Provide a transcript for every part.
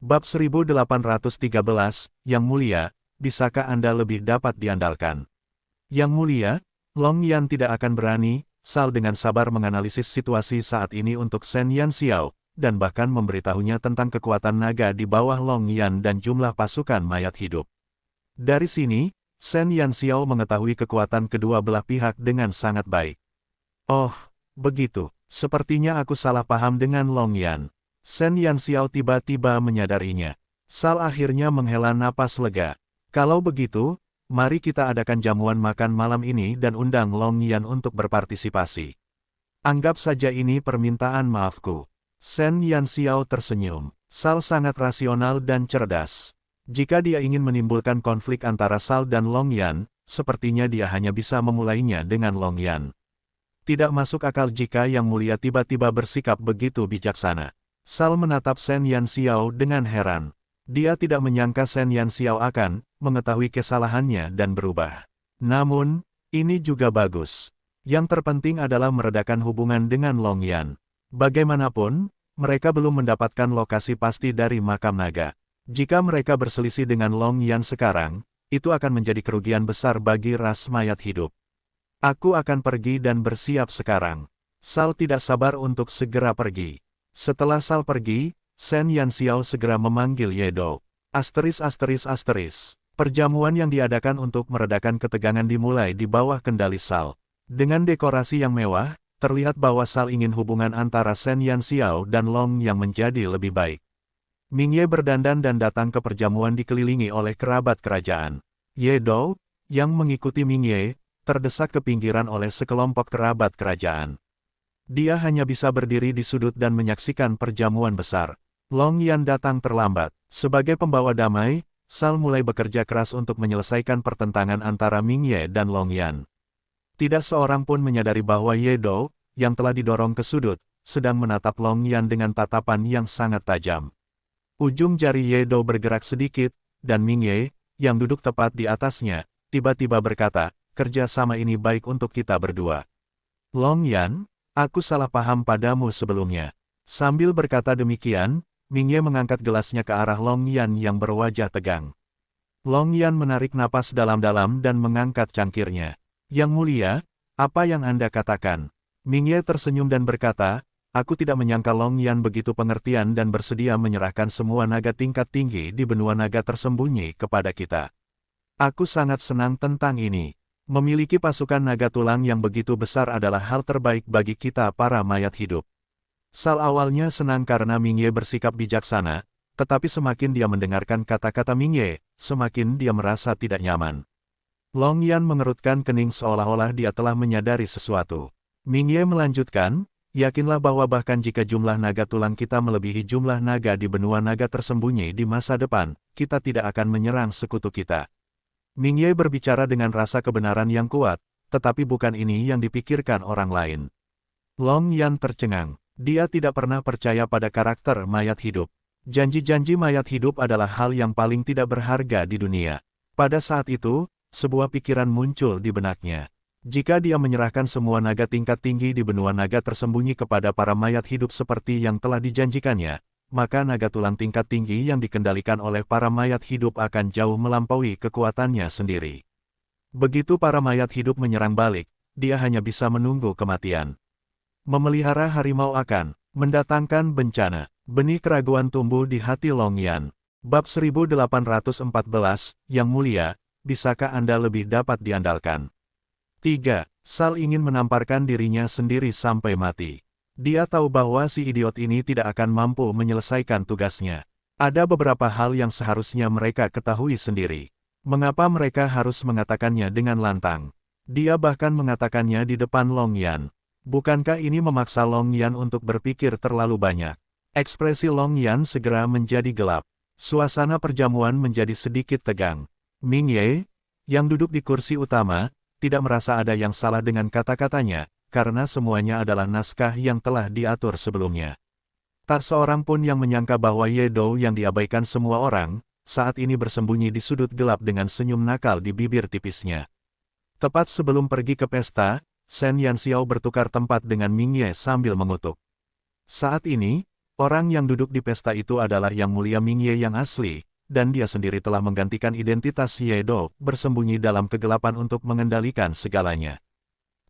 Bab 1813, Yang Mulia, bisakah Anda lebih dapat diandalkan? Yang Mulia, Long Yan tidak akan berani, Sal dengan sabar menganalisis situasi saat ini untuk Shen Yan Xiao, dan bahkan memberitahunya tentang kekuatan naga di bawah Long Yan dan jumlah pasukan mayat hidup. Dari sini, Shen Yan Xiao mengetahui kekuatan kedua belah pihak dengan sangat baik. Oh, begitu, sepertinya aku salah paham dengan Long Yan. Shen Yan Xiao tiba-tiba menyadarinya. Sal akhirnya menghela napas lega. Kalau begitu, mari kita adakan jamuan makan malam ini dan undang Long Yan untuk berpartisipasi. Anggap saja ini permintaan maafku. Shen Yan Xiao tersenyum. Sal sangat rasional dan cerdas. Jika dia ingin menimbulkan konflik antara Sal dan Long Yan, sepertinya dia hanya bisa memulainya dengan Long Yan. Tidak masuk akal jika Yang Mulia tiba-tiba bersikap begitu bijaksana. Sal menatap Shen Yan Xiao dengan heran. Dia tidak menyangka Shen Yan Xiao akan mengetahui kesalahannya dan berubah. Namun, ini juga bagus. Yang terpenting adalah meredakan hubungan dengan Long Yan. Bagaimanapun, mereka belum mendapatkan lokasi pasti dari makam naga. Jika mereka berselisih dengan Long Yan sekarang, itu akan menjadi kerugian besar bagi ras mayat hidup. Aku akan pergi dan bersiap sekarang. Sal tidak sabar untuk segera pergi. Setelah Sal pergi, Shen Yan Xiao segera memanggil Ye Dou. Perjamuan yang diadakan untuk meredakan ketegangan dimulai di bawah kendali Sal. Dengan dekorasi yang mewah, terlihat bahwa Sal ingin hubungan antara Shen Yan Xiao dan Long yang menjadi lebih baik. Ming Ye berdandan dan datang ke perjamuan dikelilingi oleh kerabat kerajaan. Ye Dou, yang mengikuti Ming Ye, terdesak ke pinggiran oleh sekelompok kerabat kerajaan. Dia hanya bisa berdiri di sudut dan menyaksikan perjamuan besar. Long Yan datang terlambat. Sebagai pembawa damai, Sal mulai bekerja keras untuk menyelesaikan pertentangan antara Ming Ye dan Long Yan. Tidak seorang pun menyadari bahwa Ye Dou, yang telah didorong ke sudut, sedang menatap Long Yan dengan tatapan yang sangat tajam. Ujung jari Ye Dou bergerak sedikit, dan Ming Ye, yang duduk tepat di atasnya, tiba-tiba berkata, kerja sama ini baik untuk kita berdua. Long Yan, aku salah paham padamu sebelumnya. Sambil berkata demikian, Ming Ye mengangkat gelasnya ke arah Long Yan yang berwajah tegang. Long Yan menarik napas dalam-dalam dan mengangkat cangkirnya. Yang Mulia, apa yang Anda katakan? Ming Ye tersenyum dan berkata, aku tidak menyangka Long Yan begitu pengertian dan bersedia menyerahkan semua naga tingkat tinggi di benua naga tersembunyi kepada kita. Aku sangat senang tentang ini. Memiliki pasukan naga tulang yang begitu besar adalah hal terbaik bagi kita para mayat hidup. Sal awalnya senang karena Ming Ye bersikap bijaksana, tetapi semakin dia mendengarkan kata-kata Ming Ye, semakin dia merasa tidak nyaman. Long Yan mengerutkan kening seolah-olah dia telah menyadari sesuatu. Ming Ye melanjutkan, yakinlah bahwa bahkan jika jumlah naga tulang kita melebihi jumlah naga di benua naga tersembunyi di masa depan, kita tidak akan menyerang sekutu kita. Ming Ye berbicara dengan rasa kebenaran yang kuat, tetapi bukan ini yang dipikirkan orang lain. Long Yan tercengang. Dia tidak pernah percaya pada karakter mayat hidup. Janji-janji mayat hidup adalah hal yang paling tidak berharga di dunia. Pada saat itu, sebuah pikiran muncul di benaknya. Jika dia menyerahkan semua naga tingkat tinggi di benua naga tersembunyi kepada para mayat hidup seperti yang telah dijanjikannya, maka naga tulang tingkat tinggi yang dikendalikan oleh para mayat hidup akan jauh melampaui kekuatannya sendiri. Begitu para mayat hidup menyerang balik, dia hanya bisa menunggu kematian. Memelihara harimau akan mendatangkan bencana. Benih keraguan tumbuh di hati Long Yan. Bab 1814, Yang Mulia, bisakah Anda lebih dapat diandalkan? 3. Sal ingin menamparkan dirinya sendiri sampai mati. Dia tahu bahwa si idiot ini tidak akan mampu menyelesaikan tugasnya. Ada beberapa hal yang seharusnya mereka ketahui sendiri. Mengapa mereka harus mengatakannya dengan lantang? Dia bahkan mengatakannya di depan Long Yan. Bukankah ini memaksa Long Yan untuk berpikir terlalu banyak? Ekspresi Long Yan segera menjadi gelap. Suasana perjamuan menjadi sedikit tegang. Ming Ye, yang duduk di kursi utama, tidak merasa ada yang salah dengan kata-katanya, karena semuanya adalah naskah yang telah diatur sebelumnya. Tak seorang pun yang menyangka bahwa Ye Dou yang diabaikan semua orang, saat ini bersembunyi di sudut gelap dengan senyum nakal di bibir tipisnya. Tepat sebelum pergi ke pesta, Shen Yan Xiao bertukar tempat dengan Ming Ye sambil mengutuk. Saat ini, Orang yang duduk di pesta itu adalah Yang Mulia Mingye yang asli, dan dia sendiri telah menggantikan identitas Yedo, bersembunyi dalam kegelapan untuk mengendalikan segalanya.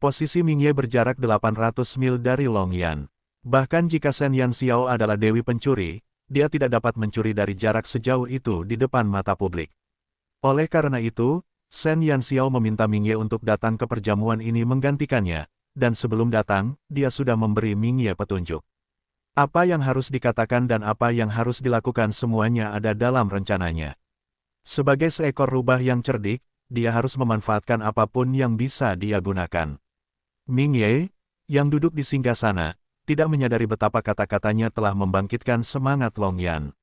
Posisi Mingye berjarak 800 mil dari Long Yan. Bahkan jika Shen Yanxiao adalah Dewi Pencuri, dia tidak dapat mencuri dari jarak sejauh itu di depan mata publik. Oleh karena itu, Shen Yanxiao meminta Mingye untuk datang ke perjamuan ini menggantikannya, dan sebelum datang, dia sudah memberi Mingye petunjuk. Apa yang harus dikatakan dan apa yang harus dilakukan semuanya ada dalam rencananya. Sebagai seekor rubah yang cerdik, dia harus memanfaatkan apapun yang bisa dia gunakan. Mingye, yang duduk di singgasana, tidak menyadari betapa kata-katanya telah membangkitkan semangat Long Yan.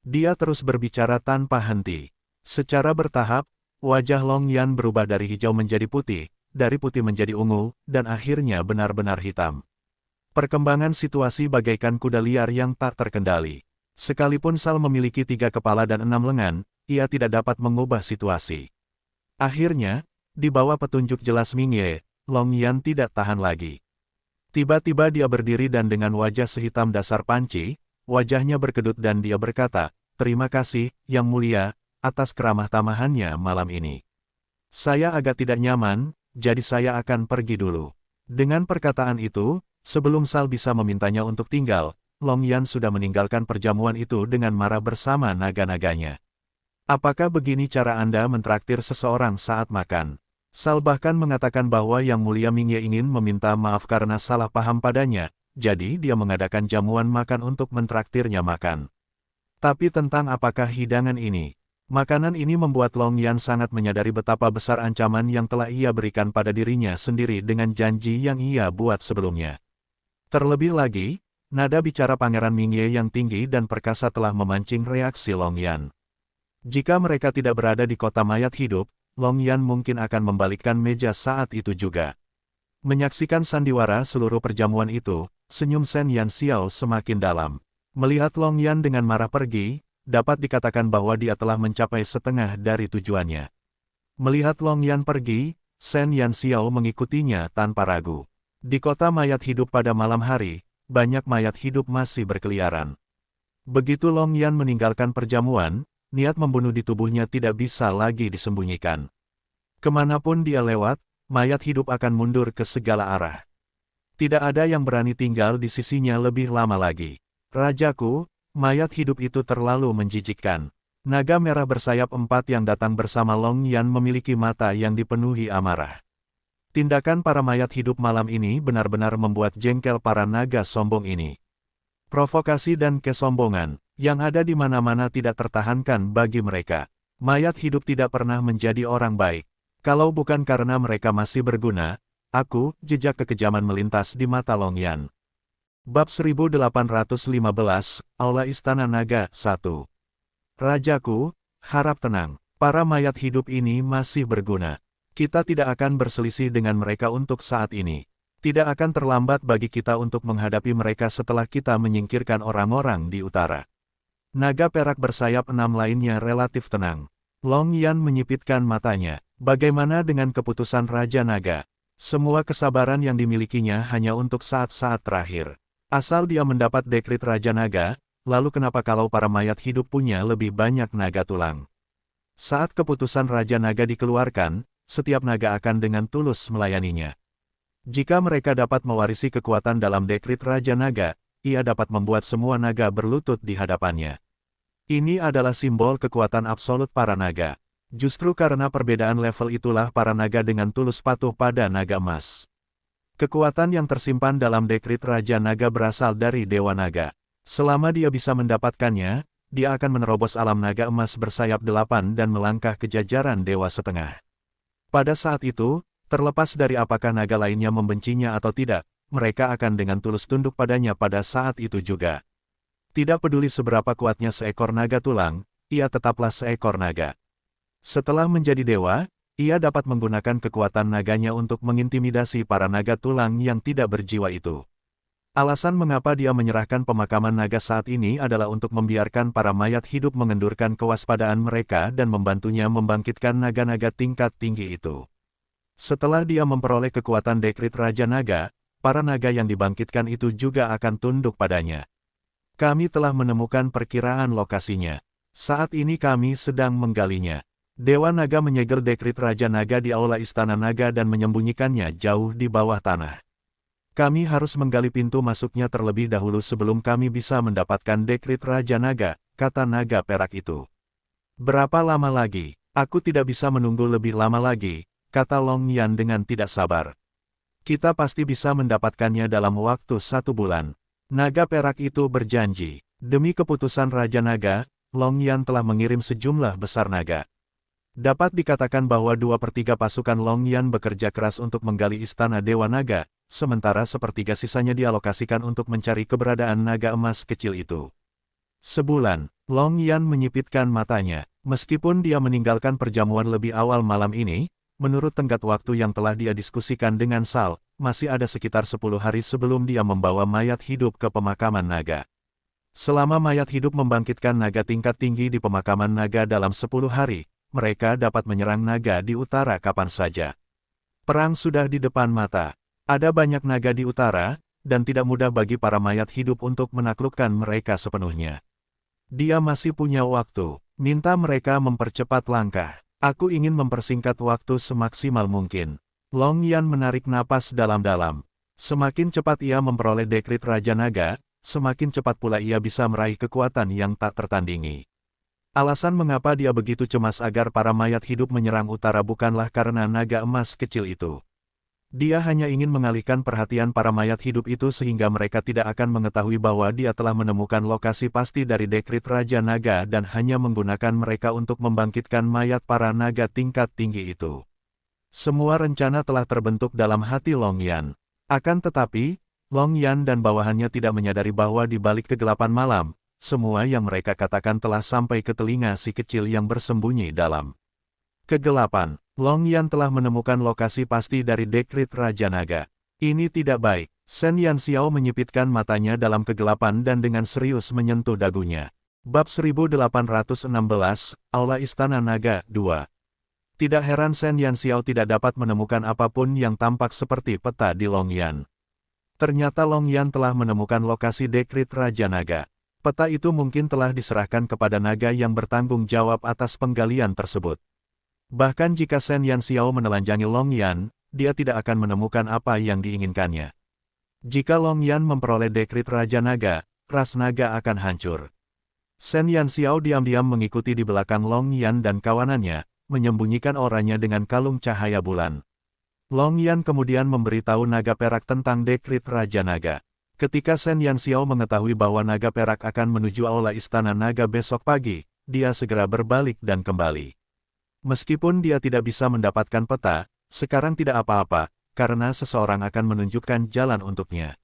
Dia terus berbicara tanpa henti. Secara bertahap, wajah Long Yan berubah dari hijau menjadi putih, dari putih menjadi ungu, dan akhirnya benar-benar hitam. Perkembangan situasi bagaikan kuda liar yang tak terkendali. Sekalipun Sal memiliki 3 kepala dan 6 lengan, ia tidak dapat mengubah situasi. Akhirnya, di bawah petunjuk jelas Mingye, Long Yan tidak tahan lagi. Tiba-tiba dia berdiri dan dengan wajah sehitam dasar panci, wajahnya berkedut dan dia berkata, "Terima kasih, Yang Mulia, atas keramah tamahannya malam ini. Saya agak tidak nyaman, jadi saya akan pergi dulu." Dengan perkataan itu, sebelum Sal bisa memintanya untuk tinggal, Long Yan sudah meninggalkan perjamuan itu dengan marah bersama naga-naganya. "Apakah begini cara Anda mentraktir seseorang saat makan?" Sal bahkan mengatakan bahwa Yang Mulia Mingye ingin meminta maaf karena salah paham padanya, jadi dia mengadakan jamuan makan untuk mentraktirnya makan. Tapi tentang apakah hidangan ini? Makanan ini membuat Long Yan sangat menyadari betapa besar ancaman yang telah ia berikan pada dirinya sendiri dengan janji yang ia buat sebelumnya. Terlebih lagi, nada bicara Pangeran Mingye yang tinggi dan perkasa telah memancing reaksi Long Yan. Jika mereka tidak berada di kota mayat hidup, Long Yan mungkin akan membalikkan meja saat itu juga. Menyaksikan sandiwara seluruh perjamuan itu, senyum Shen Yanxiao semakin dalam. Melihat Long Yan dengan marah pergi, dapat dikatakan bahwa dia telah mencapai setengah dari tujuannya. Melihat Long Yan pergi, Shen Yanxiao mengikutinya tanpa ragu. Di kota mayat hidup pada malam hari, banyak mayat hidup masih berkeliaran. Begitu Long Yan meninggalkan perjamuan, niat membunuh di tubuhnya tidak bisa lagi disembunyikan. Kemanapun dia lewat, mayat hidup akan mundur ke segala arah. Tidak ada yang berani tinggal di sisinya lebih lama lagi. "Rajaku, mayat hidup itu terlalu menjijikkan." Naga merah bersayap 4 yang datang bersama Long Yan memiliki mata yang dipenuhi amarah. Tindakan para mayat hidup malam ini benar-benar membuat jengkel para naga sombong ini. Provokasi dan kesombongan, yang ada di mana-mana tidak tertahankan bagi mereka. Mayat hidup tidak pernah menjadi orang baik. Kalau bukan karena mereka masih berguna, jejak kekejaman melintas di mata Long Yan. Bab 1815, Aula Istana Naga 1. "Rajaku, harap tenang. Para mayat hidup ini masih berguna. Kita tidak akan berselisih dengan mereka untuk saat ini. Tidak akan terlambat bagi kita untuk menghadapi mereka setelah kita menyingkirkan orang-orang di utara." Naga perak bersayap 6 lainnya relatif tenang. Long Yan menyipitkan matanya. Bagaimana dengan keputusan Raja Naga? Semua kesabaran yang dimilikinya hanya untuk saat-saat terakhir. Asal dia mendapat dekrit Raja Naga, lalu kenapa kalau para mayat hidup punya lebih banyak naga tulang? Saat keputusan Raja Naga dikeluarkan, setiap naga akan dengan tulus melayaninya. Jika mereka dapat mewarisi kekuatan dalam dekrit Raja Naga, ia dapat membuat semua naga berlutut di hadapannya. Ini adalah simbol kekuatan absolut para naga. Justru karena perbedaan level itulah para naga dengan tulus patuh pada naga emas. Kekuatan yang tersimpan dalam dekrit Raja Naga berasal dari Dewa Naga. Selama dia bisa mendapatkannya, dia akan menerobos alam naga emas bersayap 8 dan melangkah ke jajaran Dewa Setengah. Pada saat itu, terlepas dari apakah naga lainnya membencinya atau tidak, mereka akan dengan tulus tunduk padanya pada saat itu juga. Tidak peduli seberapa kuatnya seekor naga tulang, ia tetaplah seekor naga. Setelah menjadi dewa, ia dapat menggunakan kekuatan naganya untuk mengintimidasi para naga tulang yang tidak berjiwa itu. Alasan mengapa dia menyerahkan pemakaman naga saat ini adalah untuk membiarkan para mayat hidup mengendurkan kewaspadaan mereka dan membantunya membangkitkan naga-naga tingkat tinggi itu. Setelah dia memperoleh kekuatan dekrit Raja Naga, para naga yang dibangkitkan itu juga akan tunduk padanya. Kami telah menemukan perkiraan lokasinya. Saat ini kami sedang menggalinya. Dewa Naga menyegel dekrit Raja Naga di aula Istana Naga dan menyembunyikannya jauh di bawah tanah. Kami harus menggali pintu masuknya terlebih dahulu sebelum kami bisa mendapatkan dekrit Raja Naga, kata naga perak itu. Berapa lama lagi? Aku tidak bisa menunggu lebih lama lagi, kata Long Yan dengan tidak sabar. Kita pasti bisa mendapatkannya dalam waktu 1 bulan. Naga perak itu berjanji. Demi keputusan Raja Naga, Long Yan telah mengirim sejumlah besar naga. Dapat dikatakan bahwa 2/3 pasukan Long Yan bekerja keras untuk menggali istana Dewa Naga, sementara sepertiga sisanya dialokasikan untuk mencari keberadaan naga emas kecil itu. Sebulan, Long Yan menyipitkan matanya. Meskipun dia meninggalkan perjamuan lebih awal malam ini, menurut tenggat waktu yang telah dia diskusikan dengan Sal, masih ada sekitar 10 hari sebelum dia membawa mayat hidup ke pemakaman naga. Selama mayat hidup membangkitkan naga tingkat tinggi di pemakaman naga dalam 10 hari, mereka dapat menyerang naga di utara kapan saja. Perang sudah di depan mata. Ada banyak naga di utara, dan tidak mudah bagi para mayat hidup untuk menaklukkan mereka sepenuhnya. Dia masih punya waktu. Minta mereka mempercepat langkah. Aku ingin mempersingkat waktu semaksimal mungkin. Long Yan menarik napas dalam-dalam. Semakin cepat ia memperoleh dekrit Raja Naga, semakin cepat pula ia bisa meraih kekuatan yang tak tertandingi. Alasan mengapa dia begitu cemas agar para mayat hidup menyerang utara bukanlah karena naga emas kecil itu. Dia hanya ingin mengalihkan perhatian para mayat hidup itu sehingga mereka tidak akan mengetahui bahwa dia telah menemukan lokasi pasti dari dekrit Raja Naga dan hanya menggunakan mereka untuk membangkitkan mayat para naga tingkat tinggi itu. Semua rencana telah terbentuk dalam hati Long Yan. Akan tetapi, Long Yan dan bawahannya tidak menyadari bahwa di balik kegelapan malam, semua yang mereka katakan telah sampai ke telinga si kecil yang bersembunyi dalam kegelapan. Long Yan telah menemukan lokasi pasti dari dekrit Raja Naga. Ini tidak baik. Shen Yanxiao menyipitkan matanya dalam kegelapan dan dengan serius menyentuh dagunya. Bab 1816, Aula Istana Naga 2. Tidak heran Shen Yanxiao tidak dapat menemukan apapun yang tampak seperti peta di Long Yan. Ternyata Long Yan telah menemukan lokasi dekrit Raja Naga. Peta itu mungkin telah diserahkan kepada naga yang bertanggung jawab atas penggalian tersebut. Bahkan jika Shen Yanxiao menelanjangi Long Yan, dia tidak akan menemukan apa yang diinginkannya. Jika Long Yan memperoleh dekrit Raja Naga, ras naga akan hancur. Shen Yanxiao diam-diam mengikuti di belakang Long Yan dan kawanannya, menyembunyikan oranya dengan kalung cahaya bulan. Long Yan kemudian memberitahu naga perak tentang dekrit Raja Naga. Ketika Shen Yanxiao mengetahui bahwa naga perak akan menuju aula Istana Naga besok pagi, dia segera berbalik dan kembali. Meskipun dia tidak bisa mendapatkan peta, sekarang tidak apa-apa, karena seseorang akan menunjukkan jalan untuknya.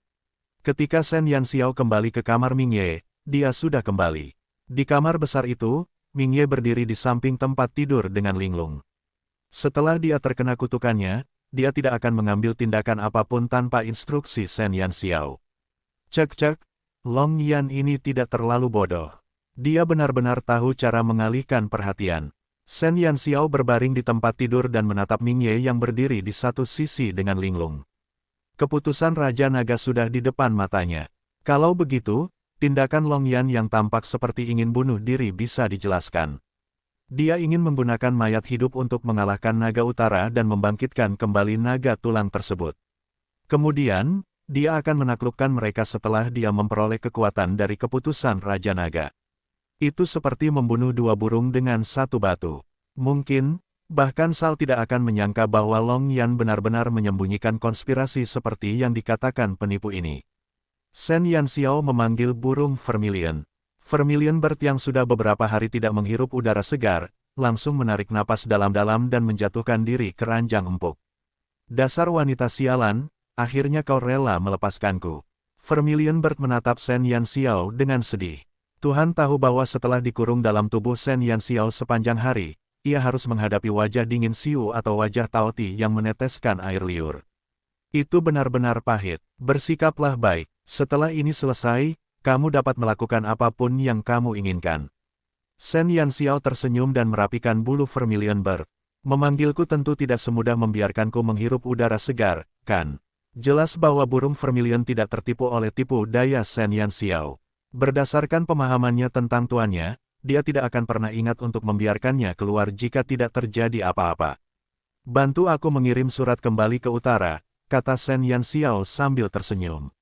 Ketika Shen Yanxiao kembali ke kamar Mingye, dia sudah kembali. Di kamar besar itu, Mingye berdiri di samping tempat tidur dengan linglung. Setelah dia terkena kutukannya, dia tidak akan mengambil tindakan apapun tanpa instruksi Shen Yanxiao. Cek-cek, Long Yan ini tidak terlalu bodoh. Dia benar-benar tahu cara mengalihkan perhatian. Shen Yanxiao berbaring di tempat tidur dan menatap Mingye yang berdiri di satu sisi dengan linglung. Keputusan Raja Naga sudah di depan matanya. Kalau begitu, tindakan Long Yan yang tampak seperti ingin bunuh diri bisa dijelaskan. Dia ingin menggunakan mayat hidup untuk mengalahkan naga utara dan membangkitkan kembali naga tulang tersebut. Kemudian, dia akan menaklukkan mereka setelah dia memperoleh kekuatan dari keputusan Raja Naga. Itu seperti membunuh 2 burung dengan 1 batu. Mungkin, bahkan Sal tidak akan menyangka bahwa Long Yan benar-benar menyembunyikan konspirasi seperti yang dikatakan penipu ini. Shen Yanxiao memanggil burung Vermilion. Vermilion Bird yang sudah beberapa hari tidak menghirup udara segar, langsung menarik napas dalam-dalam dan menjatuhkan diri ke ranjang empuk. Dasar wanita sialan, akhirnya kau rela melepaskanku. Vermilion Bird menatap Shen Yanxiao dengan sedih. Tuhan tahu bahwa setelah dikurung dalam tubuh Shen Yanxiao sepanjang hari, ia harus menghadapi wajah dingin Xiu atau wajah Taoti yang meneteskan air liur. Itu benar-benar pahit. Bersikaplah baik. Setelah ini selesai, kamu dapat melakukan apapun yang kamu inginkan. Shen Yanxiao tersenyum dan merapikan bulu Vermilion Bird. Memanggilku tentu tidak semudah membiarkanku menghirup udara segar, kan? Jelas bahwa burung Vermilion tidak tertipu oleh tipu daya Shen Yanxiao. Berdasarkan pemahamannya tentang tuannya, dia tidak akan pernah ingat untuk membiarkannya keluar jika tidak terjadi apa-apa. Bantu aku mengirim surat kembali ke utara, kata Shen Yanxiao sambil tersenyum.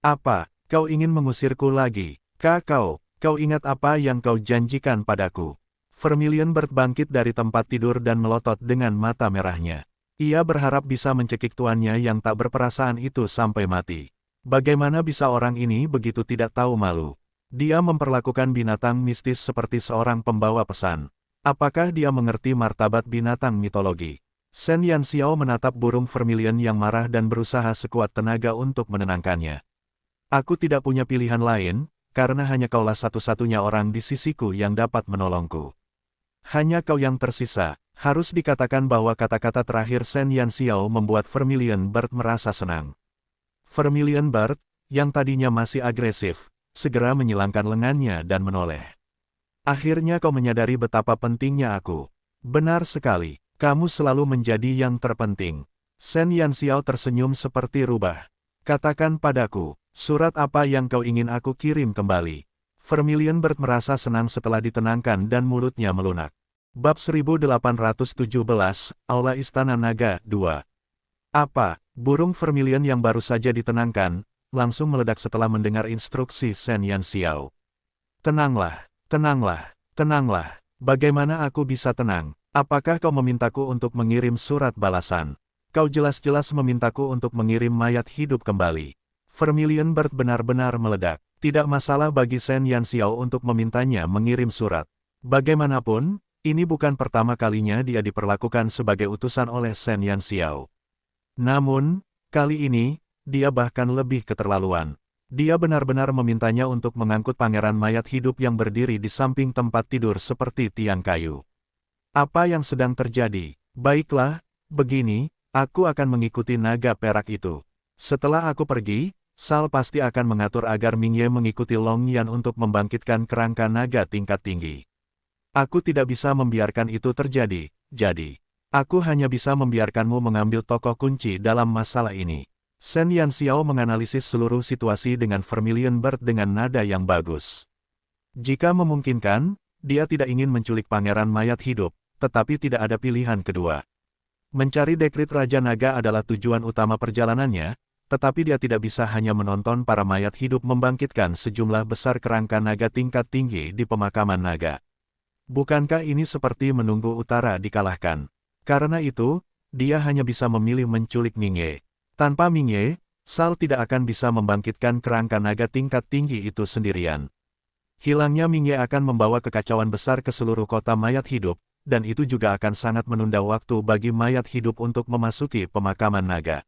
Apa, kau ingin mengusirku lagi? Kau ingat apa yang kau janjikan padaku? Vermilion Bird bangkit dari tempat tidur dan melotot dengan mata merahnya. Ia berharap bisa mencekik tuannya yang tak berperasaan itu sampai mati. Bagaimana bisa orang ini begitu tidak tahu malu? Dia memperlakukan binatang mistis seperti seorang pembawa pesan. Apakah dia mengerti martabat binatang mitologi? Shen Yanxiao menatap burung vermilion yang marah dan berusaha sekuat tenaga untuk menenangkannya. Aku tidak punya pilihan lain, karena hanya kaulah satu-satunya orang di sisiku yang dapat menolongku. Hanya kau yang tersisa. Harus dikatakan bahwa kata-kata terakhir Shen Yanxiao membuat Vermilion Bird merasa senang. Vermilion Bird, yang tadinya masih agresif, segera menyilangkan lengannya dan menoleh. Akhirnya kau menyadari betapa pentingnya aku. Benar sekali. Kamu selalu menjadi yang terpenting. Shen Yanxiao tersenyum seperti rubah. Katakan padaku, surat apa yang kau ingin aku kirim kembali? Vermilion Bird merasa senang setelah ditenangkan dan mulutnya melunak. Bab 1817, Aula Istana Naga 2. Apa? Burung vermilion yang baru saja ditenangkan, langsung meledak setelah mendengar instruksi Shen Yanxiao. Tenanglah, tenanglah, tenanglah. Bagaimana aku bisa tenang? Apakah kau memintaku untuk mengirim surat balasan? Kau jelas-jelas memintaku untuk mengirim mayat hidup kembali. Vermilion Bird benar-benar meledak. Tidak masalah bagi Shen Yanxiao untuk memintanya mengirim surat. Bagaimanapun, ini bukan pertama kalinya dia diperlakukan sebagai utusan oleh Shen Yanxiao. Namun, kali ini, dia bahkan lebih keterlaluan. Dia benar-benar memintanya untuk mengangkut pangeran mayat hidup yang berdiri di samping tempat tidur seperti tiang kayu. Apa yang sedang terjadi? Baiklah, begini, aku akan mengikuti naga perak itu. Setelah aku pergi, Sal pasti akan mengatur agar Mingye mengikuti Long Yan untuk membangkitkan kerangka naga tingkat tinggi. Aku tidak bisa membiarkan itu terjadi, jadi aku hanya bisa membiarkanmu mengambil tokoh kunci dalam masalah ini. Shen Yanxiao menganalisis seluruh situasi dengan Vermilion Bird dengan nada yang bagus. Jika memungkinkan, dia tidak ingin menculik pangeran mayat hidup, tetapi tidak ada pilihan kedua. Mencari dekrit Raja Naga adalah tujuan utama perjalanannya, tetapi dia tidak bisa hanya menonton para mayat hidup membangkitkan sejumlah besar kerangka naga tingkat tinggi di pemakaman naga. Bukankah ini seperti menunggu utara dikalahkan? Karena itu, dia hanya bisa memilih menculik Mingye. Tanpa Mingye, Sal tidak akan bisa membangkitkan kerangka naga tingkat tinggi itu sendirian. Hilangnya Mingye akan membawa kekacauan besar ke seluruh kota mayat hidup, dan itu juga akan sangat menunda waktu bagi mayat hidup untuk memasuki pemakaman naga.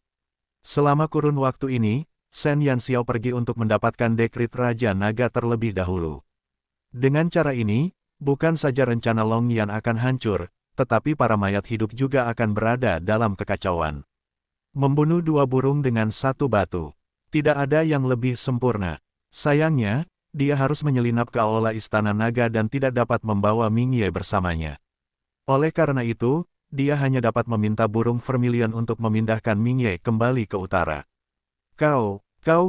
Selama kurun waktu ini, Shen Yanxiao pergi untuk mendapatkan dekrit Raja Naga terlebih dahulu. Dengan cara ini, bukan saja rencana Long Yan akan hancur, tetapi para mayat hidup juga akan berada dalam kekacauan. Membunuh dua burung dengan satu batu. Tidak ada yang lebih sempurna. Sayangnya, dia harus menyelinap ke aula Istana Naga dan tidak dapat membawa Mingye bersamanya. Oleh karena itu, dia hanya dapat meminta burung vermilion untuk memindahkan Mingye kembali ke utara. Kau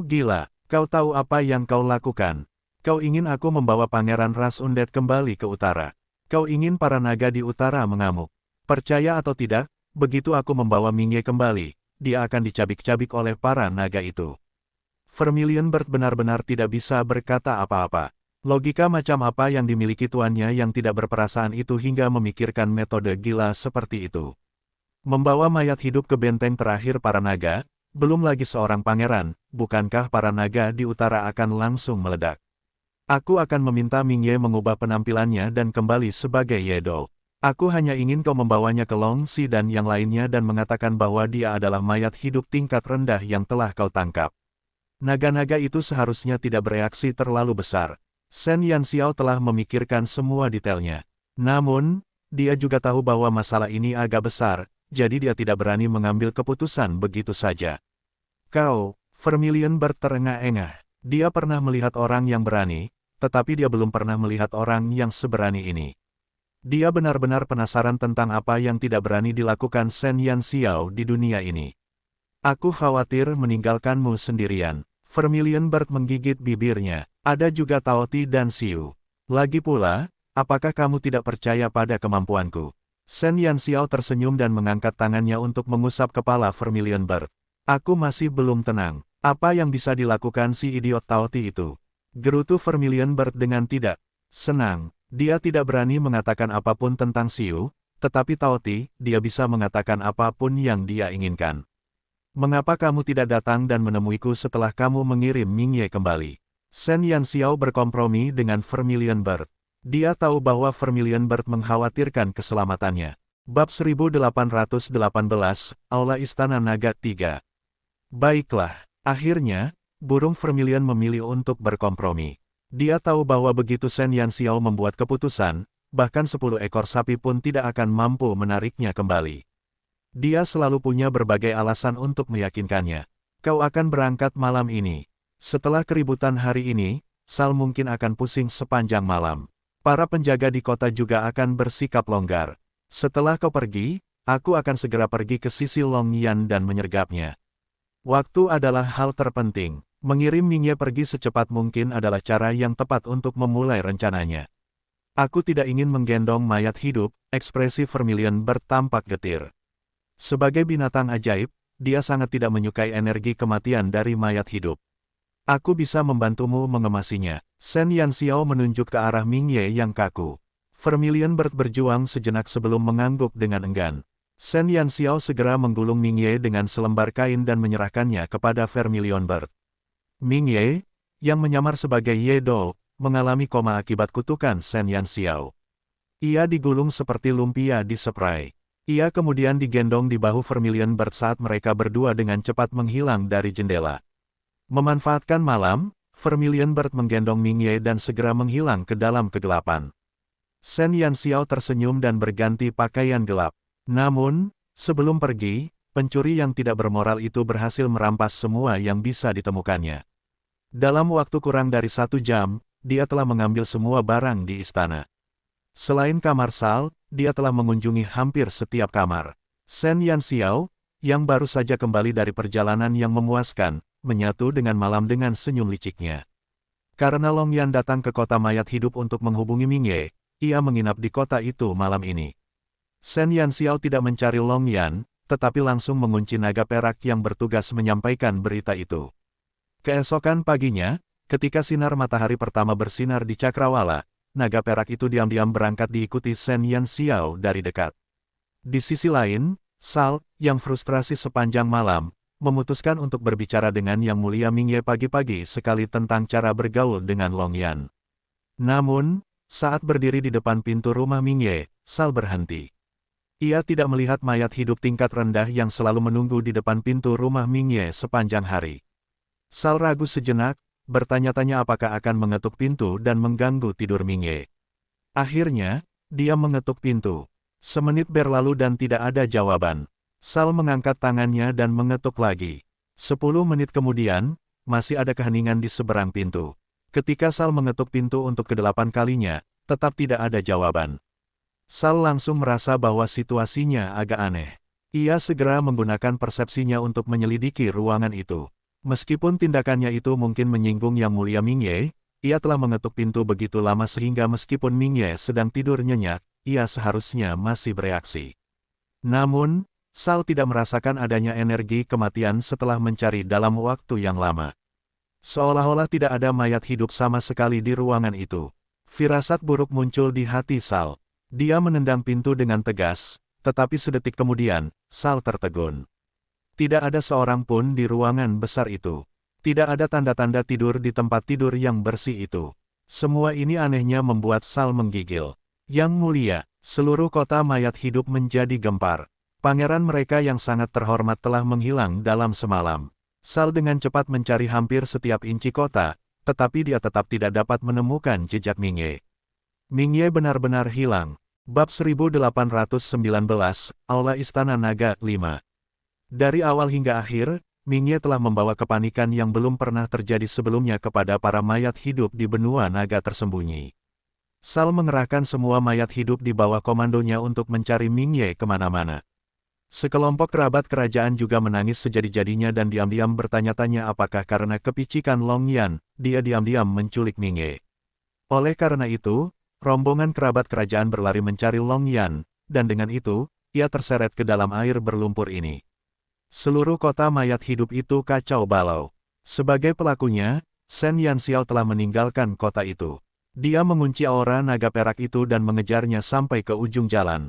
gila, kau tahu apa yang kau lakukan. Kau ingin aku membawa pangeran ras undead kembali ke utara. Kau ingin para naga di utara mengamuk. Percaya atau tidak, begitu aku membawa Mingye kembali, dia akan dicabik-cabik oleh para naga itu. Vermilion Bird benar-benar tidak bisa berkata apa-apa. Logika macam apa yang dimiliki tuannya yang tidak berperasaan itu hingga memikirkan metode gila seperti itu. Membawa mayat hidup ke benteng terakhir para naga, belum lagi seorang pangeran, bukankah para naga di utara akan langsung meledak? Aku akan meminta Mingye mengubah penampilannya dan kembali sebagai Yedo. Aku hanya ingin kau membawanya ke Long Si dan yang lainnya dan mengatakan bahwa dia adalah mayat hidup tingkat rendah yang telah kau tangkap. Naga-naga itu seharusnya tidak bereaksi terlalu besar. Shen Yanxiao telah memikirkan semua detailnya. Namun, dia juga tahu bahwa masalah ini agak besar, jadi dia tidak berani mengambil keputusan begitu saja. Vermilion Bird terengah-engah. Dia pernah melihat orang yang berani, tetapi dia belum pernah melihat orang yang seberani ini. Dia benar-benar penasaran tentang apa yang tidak berani dilakukan Shen Yanxiao di dunia ini. Aku khawatir meninggalkanmu sendirian. Vermilion Bird menggigit bibirnya. Ada juga Taoti dan Xiu. Lagi pula, apakah kamu tidak percaya pada kemampuanku? Shen Yanxiao tersenyum dan mengangkat tangannya untuk mengusap kepala Vermilion Bird. Aku masih belum tenang. Apa yang bisa dilakukan si idiot Taoti itu? Gerutu Vermilion Bird dengan tidak senang. Dia tidak berani mengatakan apapun tentang Xiu, tetapi Taoti, dia bisa mengatakan apapun yang dia inginkan. Mengapa kamu tidak datang dan menemuiku setelah kamu mengirim Mingye kembali? Shen Yanxiao berkompromi dengan Vermilion Bird. Dia tahu bahwa Vermilion Bird mengkhawatirkan keselamatannya. Bab 1818, Aula Istana Naga 3. Baiklah, akhirnya, burung Vermilion memilih untuk berkompromi. Dia tahu bahwa begitu Shen Yanxiao membuat keputusan, bahkan 10 ekor sapi pun tidak akan mampu menariknya kembali. Dia selalu punya berbagai alasan untuk meyakinkannya. Kau akan berangkat malam ini. Setelah keributan hari ini, Sal mungkin akan pusing sepanjang malam. Para penjaga di kota juga akan bersikap longgar. Setelah kau pergi, aku akan segera pergi ke sisi Longyan dan menyergapnya. Waktu adalah hal terpenting. Mengirim Mingye pergi secepat mungkin adalah cara yang tepat untuk memulai rencananya. Aku tidak ingin menggendong mayat hidup, ekspresi Vermilion bertampak getir. Sebagai binatang ajaib, dia sangat tidak menyukai energi kematian dari mayat hidup. Aku bisa membantumu mengemasinya. Shen Yanxiao menunjuk ke arah Mingye yang kaku. Vermilion Bird berjuang sejenak sebelum mengangguk dengan enggan. Shen Yanxiao segera menggulung Mingye dengan selembar kain dan menyerahkannya kepada Vermilion Bird. Mingye, yang menyamar sebagai Ye Do, mengalami koma akibat kutukan Shen Yanxiao. Ia digulung seperti lumpia di spray. Ia kemudian digendong di bahu Vermilion Bird saat mereka berdua dengan cepat menghilang dari jendela. Memanfaatkan malam, Vermilion Bird menggendong Mingye dan segera menghilang ke dalam kegelapan. Shen Yanxiao tersenyum dan berganti pakaian gelap. Namun, sebelum pergi, pencuri yang tidak bermoral itu berhasil merampas semua yang bisa ditemukannya. Dalam waktu kurang dari 1 jam, dia telah mengambil semua barang di istana. Selain kamar Sal, dia telah mengunjungi hampir setiap kamar. Shen Yanxiao, yang baru saja kembali dari perjalanan yang memuaskan, menyatu dengan malam dengan senyum liciknya. Karena Longyan datang ke kota mayat hidup untuk menghubungi Mingye, ia menginap di kota itu malam ini. Shen Yanxiao tidak mencari Longyan, tetapi langsung mengunci naga perak yang bertugas menyampaikan berita itu. Keesokan paginya, ketika sinar matahari pertama bersinar di Cakrawala, naga perak itu diam-diam berangkat diikuti Shen Yanxiao dari dekat. Di sisi lain, Sal, yang frustrasi sepanjang malam, memutuskan untuk berbicara dengan Yang Mulia Mingye pagi-pagi sekali tentang cara bergaul dengan Longyan. Namun, saat berdiri di depan pintu rumah Mingye, Sal berhenti. Ia tidak melihat mayat hidup tingkat rendah yang selalu menunggu di depan pintu rumah Mingye sepanjang hari. Sal ragu sejenak, bertanya-tanya apakah akan mengetuk pintu dan mengganggu tidur Mingye. Akhirnya, dia mengetuk pintu. Semenit berlalu dan tidak ada jawaban. Sal mengangkat tangannya dan mengetuk lagi. 10 menit kemudian, masih ada keheningan di seberang pintu. Ketika Sal mengetuk pintu untuk ke-8 kalinya, tetap tidak ada jawaban. Sal langsung merasa bahwa situasinya agak aneh. Ia segera menggunakan persepsinya untuk menyelidiki ruangan itu. Meskipun tindakannya itu mungkin menyinggung Yang Mulia Mingye, ia telah mengetuk pintu begitu lama sehingga meskipun Mingye sedang tidur nyenyak, ia seharusnya masih bereaksi. Namun, Sal tidak merasakan adanya energi kematian setelah mencari dalam waktu yang lama. Seolah-olah tidak ada mayat hidup sama sekali di ruangan itu. Firasat buruk muncul di hati Sal. Dia menendang pintu dengan tegas, tetapi sedetik kemudian, Sal tertegun. Tidak ada seorang pun di ruangan besar itu. Tidak ada tanda-tanda tidur di tempat tidur yang bersih itu. Semua ini anehnya membuat Sal menggigil. Yang Mulia, seluruh kota mayat hidup menjadi gempar. Pangeran mereka yang sangat terhormat telah menghilang dalam semalam. Sal dengan cepat mencari hampir setiap inci kota, tetapi dia tetap tidak dapat menemukan jejak Mingye. Mingye benar-benar hilang. Bab 1819, Aula Istana Naga 5. Dari awal hingga akhir, Mingye telah membawa kepanikan yang belum pernah terjadi sebelumnya kepada para mayat hidup di benua naga tersembunyi. Sal mengerahkan semua mayat hidup di bawah komandonya untuk mencari Mingye kemana-mana. Sekelompok kerabat kerajaan juga menangis sejadi-jadinya dan diam-diam bertanya-tanya apakah karena kepicikan Long Yan, dia diam-diam menculik Mingge. Oleh karena itu, rombongan kerabat kerajaan berlari mencari Long Yan, dan dengan itu, ia terseret ke dalam air berlumpur ini. Seluruh kota mayat hidup itu kacau balau. Sebagai pelakunya, Shen Yanxiao telah meninggalkan kota itu. Dia mengunci aura naga perak itu dan mengejarnya sampai ke ujung jalan.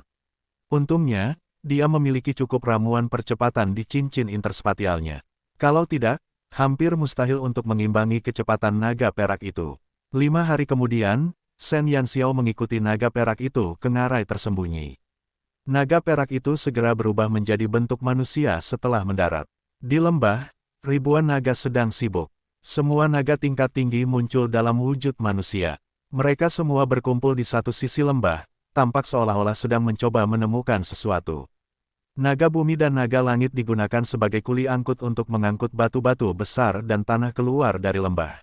Untungnya, dia memiliki cukup ramuan percepatan di cincin interspatialnya. Kalau tidak, hampir mustahil untuk mengimbangi kecepatan naga perak itu. 5 hari kemudian, Shen Yanxiao mengikuti naga perak itu ke ngarai tersembunyi. Naga perak itu segera berubah menjadi bentuk manusia setelah mendarat. Di lembah, ribuan naga sedang sibuk. Semua naga tingkat tinggi muncul dalam wujud manusia. Mereka semua berkumpul di satu sisi lembah, tampak seolah-olah sedang mencoba menemukan sesuatu. Naga bumi dan naga langit digunakan sebagai kuli angkut untuk mengangkut batu-batu besar dan tanah keluar dari lembah.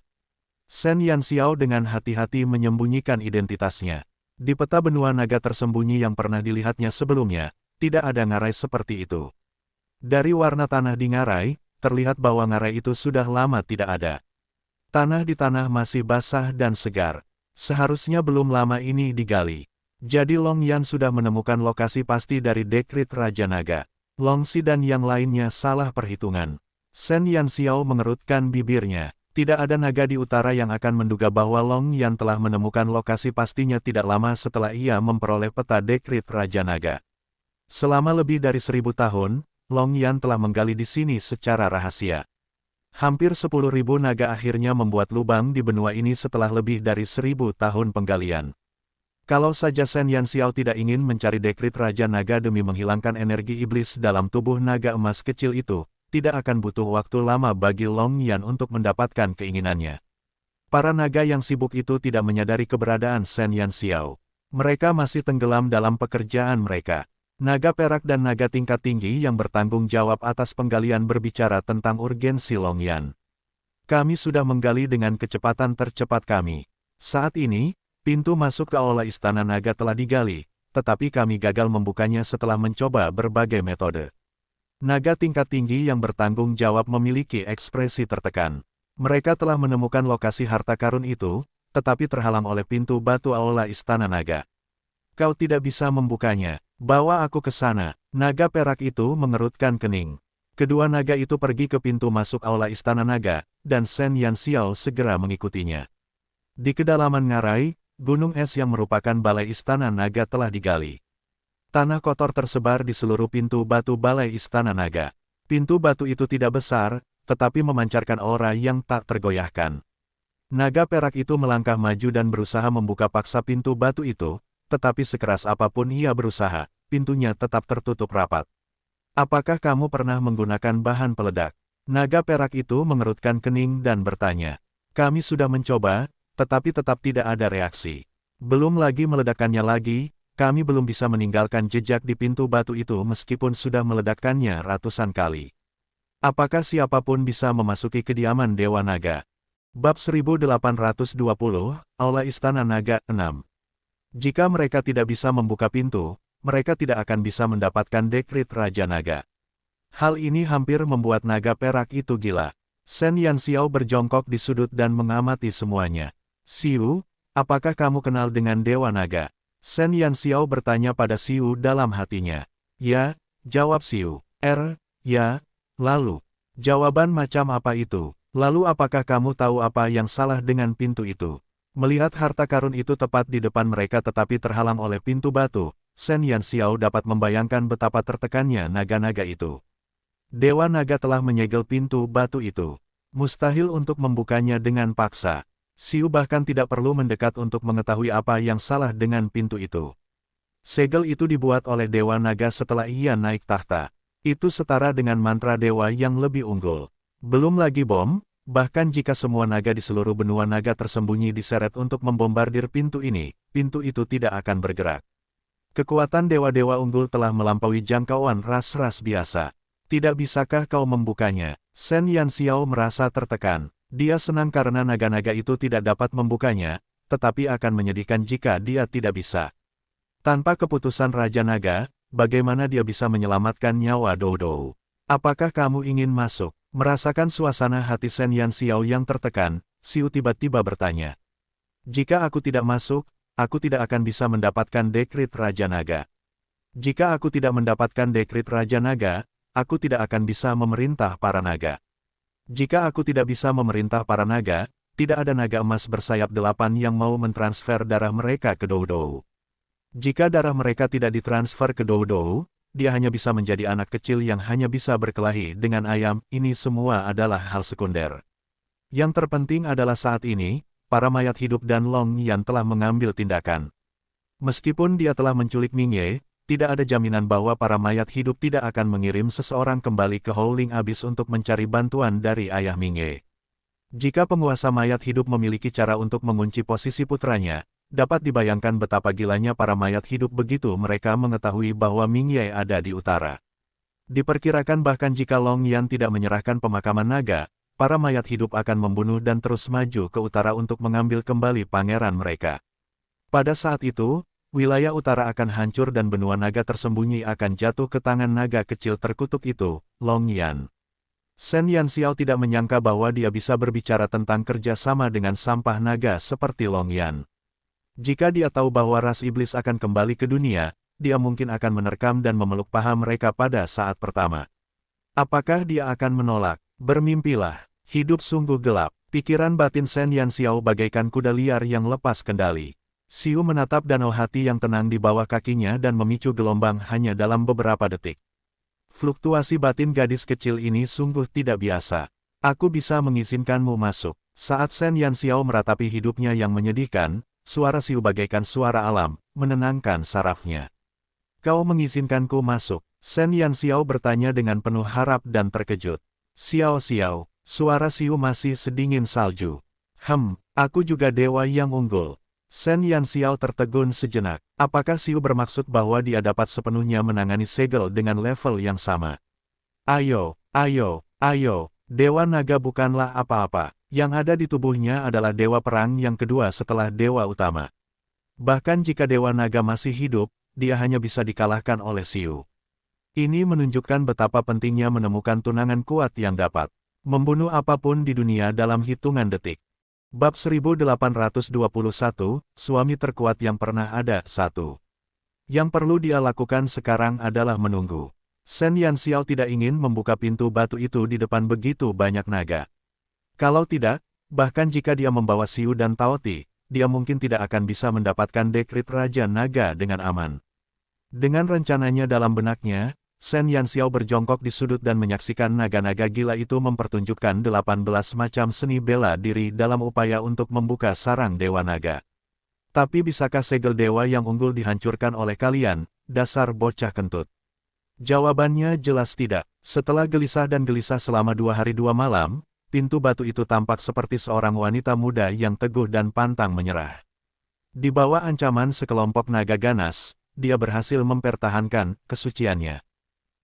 Shen Yanxiao dengan hati-hati menyembunyikan identitasnya. Di peta benua naga tersembunyi yang pernah dilihatnya sebelumnya, tidak ada ngarai seperti itu. Dari warna tanah di ngarai, terlihat bahwa ngarai itu sudah lama tidak ada. Tanah di tanah masih basah dan segar. Seharusnya belum lama ini digali. Jadi Long Yan sudah menemukan lokasi pasti dari dekrit Raja Naga. Long Si dan yang lainnya salah perhitungan. Shen Yanxiao mengerutkan bibirnya. Tidak ada naga di utara yang akan menduga bahwa Long Yan telah menemukan lokasi pastinya tidak lama setelah ia memperoleh peta dekrit Raja Naga. Selama lebih dari 1000 tahun, Long Yan telah menggali di sini secara rahasia. Hampir 10.000 naga akhirnya membuat lubang di benua ini setelah lebih dari 1000 tahun penggalian. Kalau saja Shen Yanxiao tidak ingin mencari dekrit Raja Naga demi menghilangkan energi iblis dalam tubuh naga emas kecil itu, tidak akan butuh waktu lama bagi Long Yan untuk mendapatkan keinginannya. Para naga yang sibuk itu tidak menyadari keberadaan Shen Yanxiao. Mereka masih tenggelam dalam pekerjaan mereka. Naga perak dan naga tingkat tinggi yang bertanggung jawab atas penggalian berbicara tentang urgensi Long Yan. Kami sudah menggali dengan kecepatan tercepat kami. Saat ini, pintu masuk ke aula Istana Naga telah digali, tetapi kami gagal membukanya setelah mencoba berbagai metode. Naga tingkat tinggi yang bertanggung jawab memiliki ekspresi tertekan. Mereka telah menemukan lokasi harta karun itu, tetapi terhalang oleh pintu batu aula Istana Naga. Kau tidak bisa membukanya, bawa aku ke sana. Naga perak itu mengerutkan kening. Kedua naga itu pergi ke pintu masuk aula Istana Naga, dan Shen Yanxiao segera mengikutinya. Di kedalaman ngarai, gunung es yang merupakan balai Istana Naga telah digali. Tanah kotor tersebar di seluruh pintu batu balai Istana Naga. Pintu batu itu tidak besar, tetapi memancarkan aura yang tak tergoyahkan. Naga perak itu melangkah maju dan berusaha membuka paksa pintu batu itu, tetapi sekeras apapun ia berusaha, pintunya tetap tertutup rapat. Apakah kamu pernah menggunakan bahan peledak? Naga perak itu mengerutkan kening dan bertanya. Kami sudah mencoba, tetapi tetap tidak ada reaksi. Belum lagi meledakkannya lagi, kami belum bisa meninggalkan jejak di pintu batu itu meskipun sudah meledakkannya ratusan kali. Apakah siapapun bisa memasuki kediaman Dewa Naga? Bab 1820, Aula Istana Naga 6. Jika mereka tidak bisa membuka pintu, mereka tidak akan bisa mendapatkan dekrit Raja Naga. Hal ini hampir membuat naga perak itu gila. Shen Yanxiao berjongkok di sudut dan mengamati semuanya. Xiu, apakah kamu kenal dengan Dewa Naga? Shen Yanxiao bertanya pada Xiu dalam hatinya. Ya, jawab Xiu. Ya, lalu. Jawaban macam apa itu? Lalu apakah kamu tahu apa yang salah dengan pintu itu? Melihat harta karun itu tepat di depan mereka tetapi terhalang oleh pintu batu, Shen Yanxiao dapat membayangkan betapa tertekannya naga-naga itu. Dewa Naga telah menyegel pintu batu itu. Mustahil untuk membukanya dengan paksa. Xiu bahkan tidak perlu mendekat untuk mengetahui apa yang salah dengan pintu itu. Segel itu dibuat oleh Dewa Naga setelah ia naik tahta. Itu setara dengan mantra dewa yang lebih unggul. Belum lagi bom, bahkan jika semua naga di seluruh benua naga tersembunyi diseret untuk membombardir pintu ini, pintu itu tidak akan bergerak. Kekuatan dewa-dewa unggul telah melampaui jangkauan ras-ras biasa. Tidak bisakah kau membukanya? Shen Yanxiao merasa tertekan. Dia senang karena naga-naga itu tidak dapat membukanya, tetapi akan menyedihkan jika dia tidak bisa. Tanpa keputusan Raja Naga, bagaimana dia bisa menyelamatkan nyawa Doudou. Apakah kamu ingin masuk? Merasakan suasana hati Shen Yanxiao yang tertekan, Xiu tiba-tiba bertanya. Jika aku tidak masuk, aku tidak akan bisa mendapatkan dekrit Raja Naga. Jika aku tidak mendapatkan dekrit Raja Naga, aku tidak akan bisa memerintah para naga. Jika aku tidak bisa memerintah para naga, tidak ada naga emas bersayap 8 yang mau mentransfer darah mereka ke Doudou. Jika darah mereka tidak ditransfer ke Doudou, dia hanya bisa menjadi anak kecil yang hanya bisa berkelahi dengan ayam. Ini semua adalah hal sekunder. Yang terpenting adalah saat ini, para mayat hidup dan Long Yan telah mengambil tindakan. Meskipun dia telah menculik Ming Ye, tidak ada jaminan bahwa para mayat hidup tidak akan mengirim seseorang kembali ke Howling Abyss untuk mencari bantuan dari ayah Ming Ye. Jika penguasa mayat hidup memiliki cara untuk mengunci posisi putranya, dapat dibayangkan betapa gilanya para mayat hidup begitu mereka mengetahui bahwa Ming Ye ada di utara. Diperkirakan bahkan jika Long Yan tidak menyerahkan pemakaman naga, para mayat hidup akan membunuh dan terus maju ke utara untuk mengambil kembali pangeran mereka. Pada saat itu, wilayah utara akan hancur dan benua naga tersembunyi akan jatuh ke tangan naga kecil terkutuk itu, Long Yan. Shen Yanxiao tidak menyangka bahwa dia bisa berbicara tentang kerjasama dengan sampah naga seperti Long Yan. Jika dia tahu bahwa ras iblis akan kembali ke dunia, dia mungkin akan menerkam dan memeluk paha mereka pada saat pertama. Apakah dia akan menolak? Bermimpilah, hidup sungguh gelap. Pikiran batin Shen Yanxiao bagaikan kuda liar yang lepas kendali. Xiu menatap danau hati yang tenang di bawah kakinya dan memicu gelombang hanya dalam beberapa detik. Fluktuasi batin gadis kecil ini sungguh tidak biasa. Aku bisa mengizinkanmu masuk. Saat Shen Yanxiao meratapi hidupnya yang menyedihkan, suara Xiu bagaikan suara alam, menenangkan sarafnya. Kau mengizinkanku masuk? Shen Yanxiao bertanya dengan penuh harap dan terkejut. Xiao Xiao, suara Xiu masih sedingin salju. Aku juga dewa yang unggul. Shen Yanxiao tertegun sejenak. Apakah Xiu bermaksud bahwa dia dapat sepenuhnya menangani segel dengan level yang sama? Ayo, Dewa Naga bukanlah apa-apa. Yang ada di tubuhnya adalah dewa perang yang kedua setelah dewa utama. Bahkan jika Dewa Naga masih hidup, dia hanya bisa dikalahkan oleh Xiu. Ini menunjukkan betapa pentingnya menemukan tunangan kuat yang dapat membunuh apapun di dunia dalam hitungan detik. Bab 1821, Suami Terkuat Yang Pernah Ada. 1. Yang perlu dia lakukan sekarang adalah menunggu. Shen Yanxiao tidak ingin membuka pintu batu itu di depan begitu banyak naga. Kalau tidak, bahkan jika dia membawa Xiu dan Taoti, dia mungkin tidak akan bisa mendapatkan dekrit Raja Naga dengan aman. Dengan rencananya dalam benaknya, Shen Yanxiao berjongkok di sudut dan menyaksikan naga-naga gila itu mempertunjukkan 18 macam seni bela diri dalam upaya untuk membuka sarang Dewa Naga. Tapi bisakah segel dewa yang unggul dihancurkan oleh kalian, dasar bocah kentut? Jawabannya jelas tidak. Setelah gelisah dan gelisah selama 2 hari 2 malam, pintu batu itu tampak seperti seorang wanita muda yang teguh dan pantang menyerah. Di bawah ancaman sekelompok naga ganas, dia berhasil mempertahankan kesuciannya.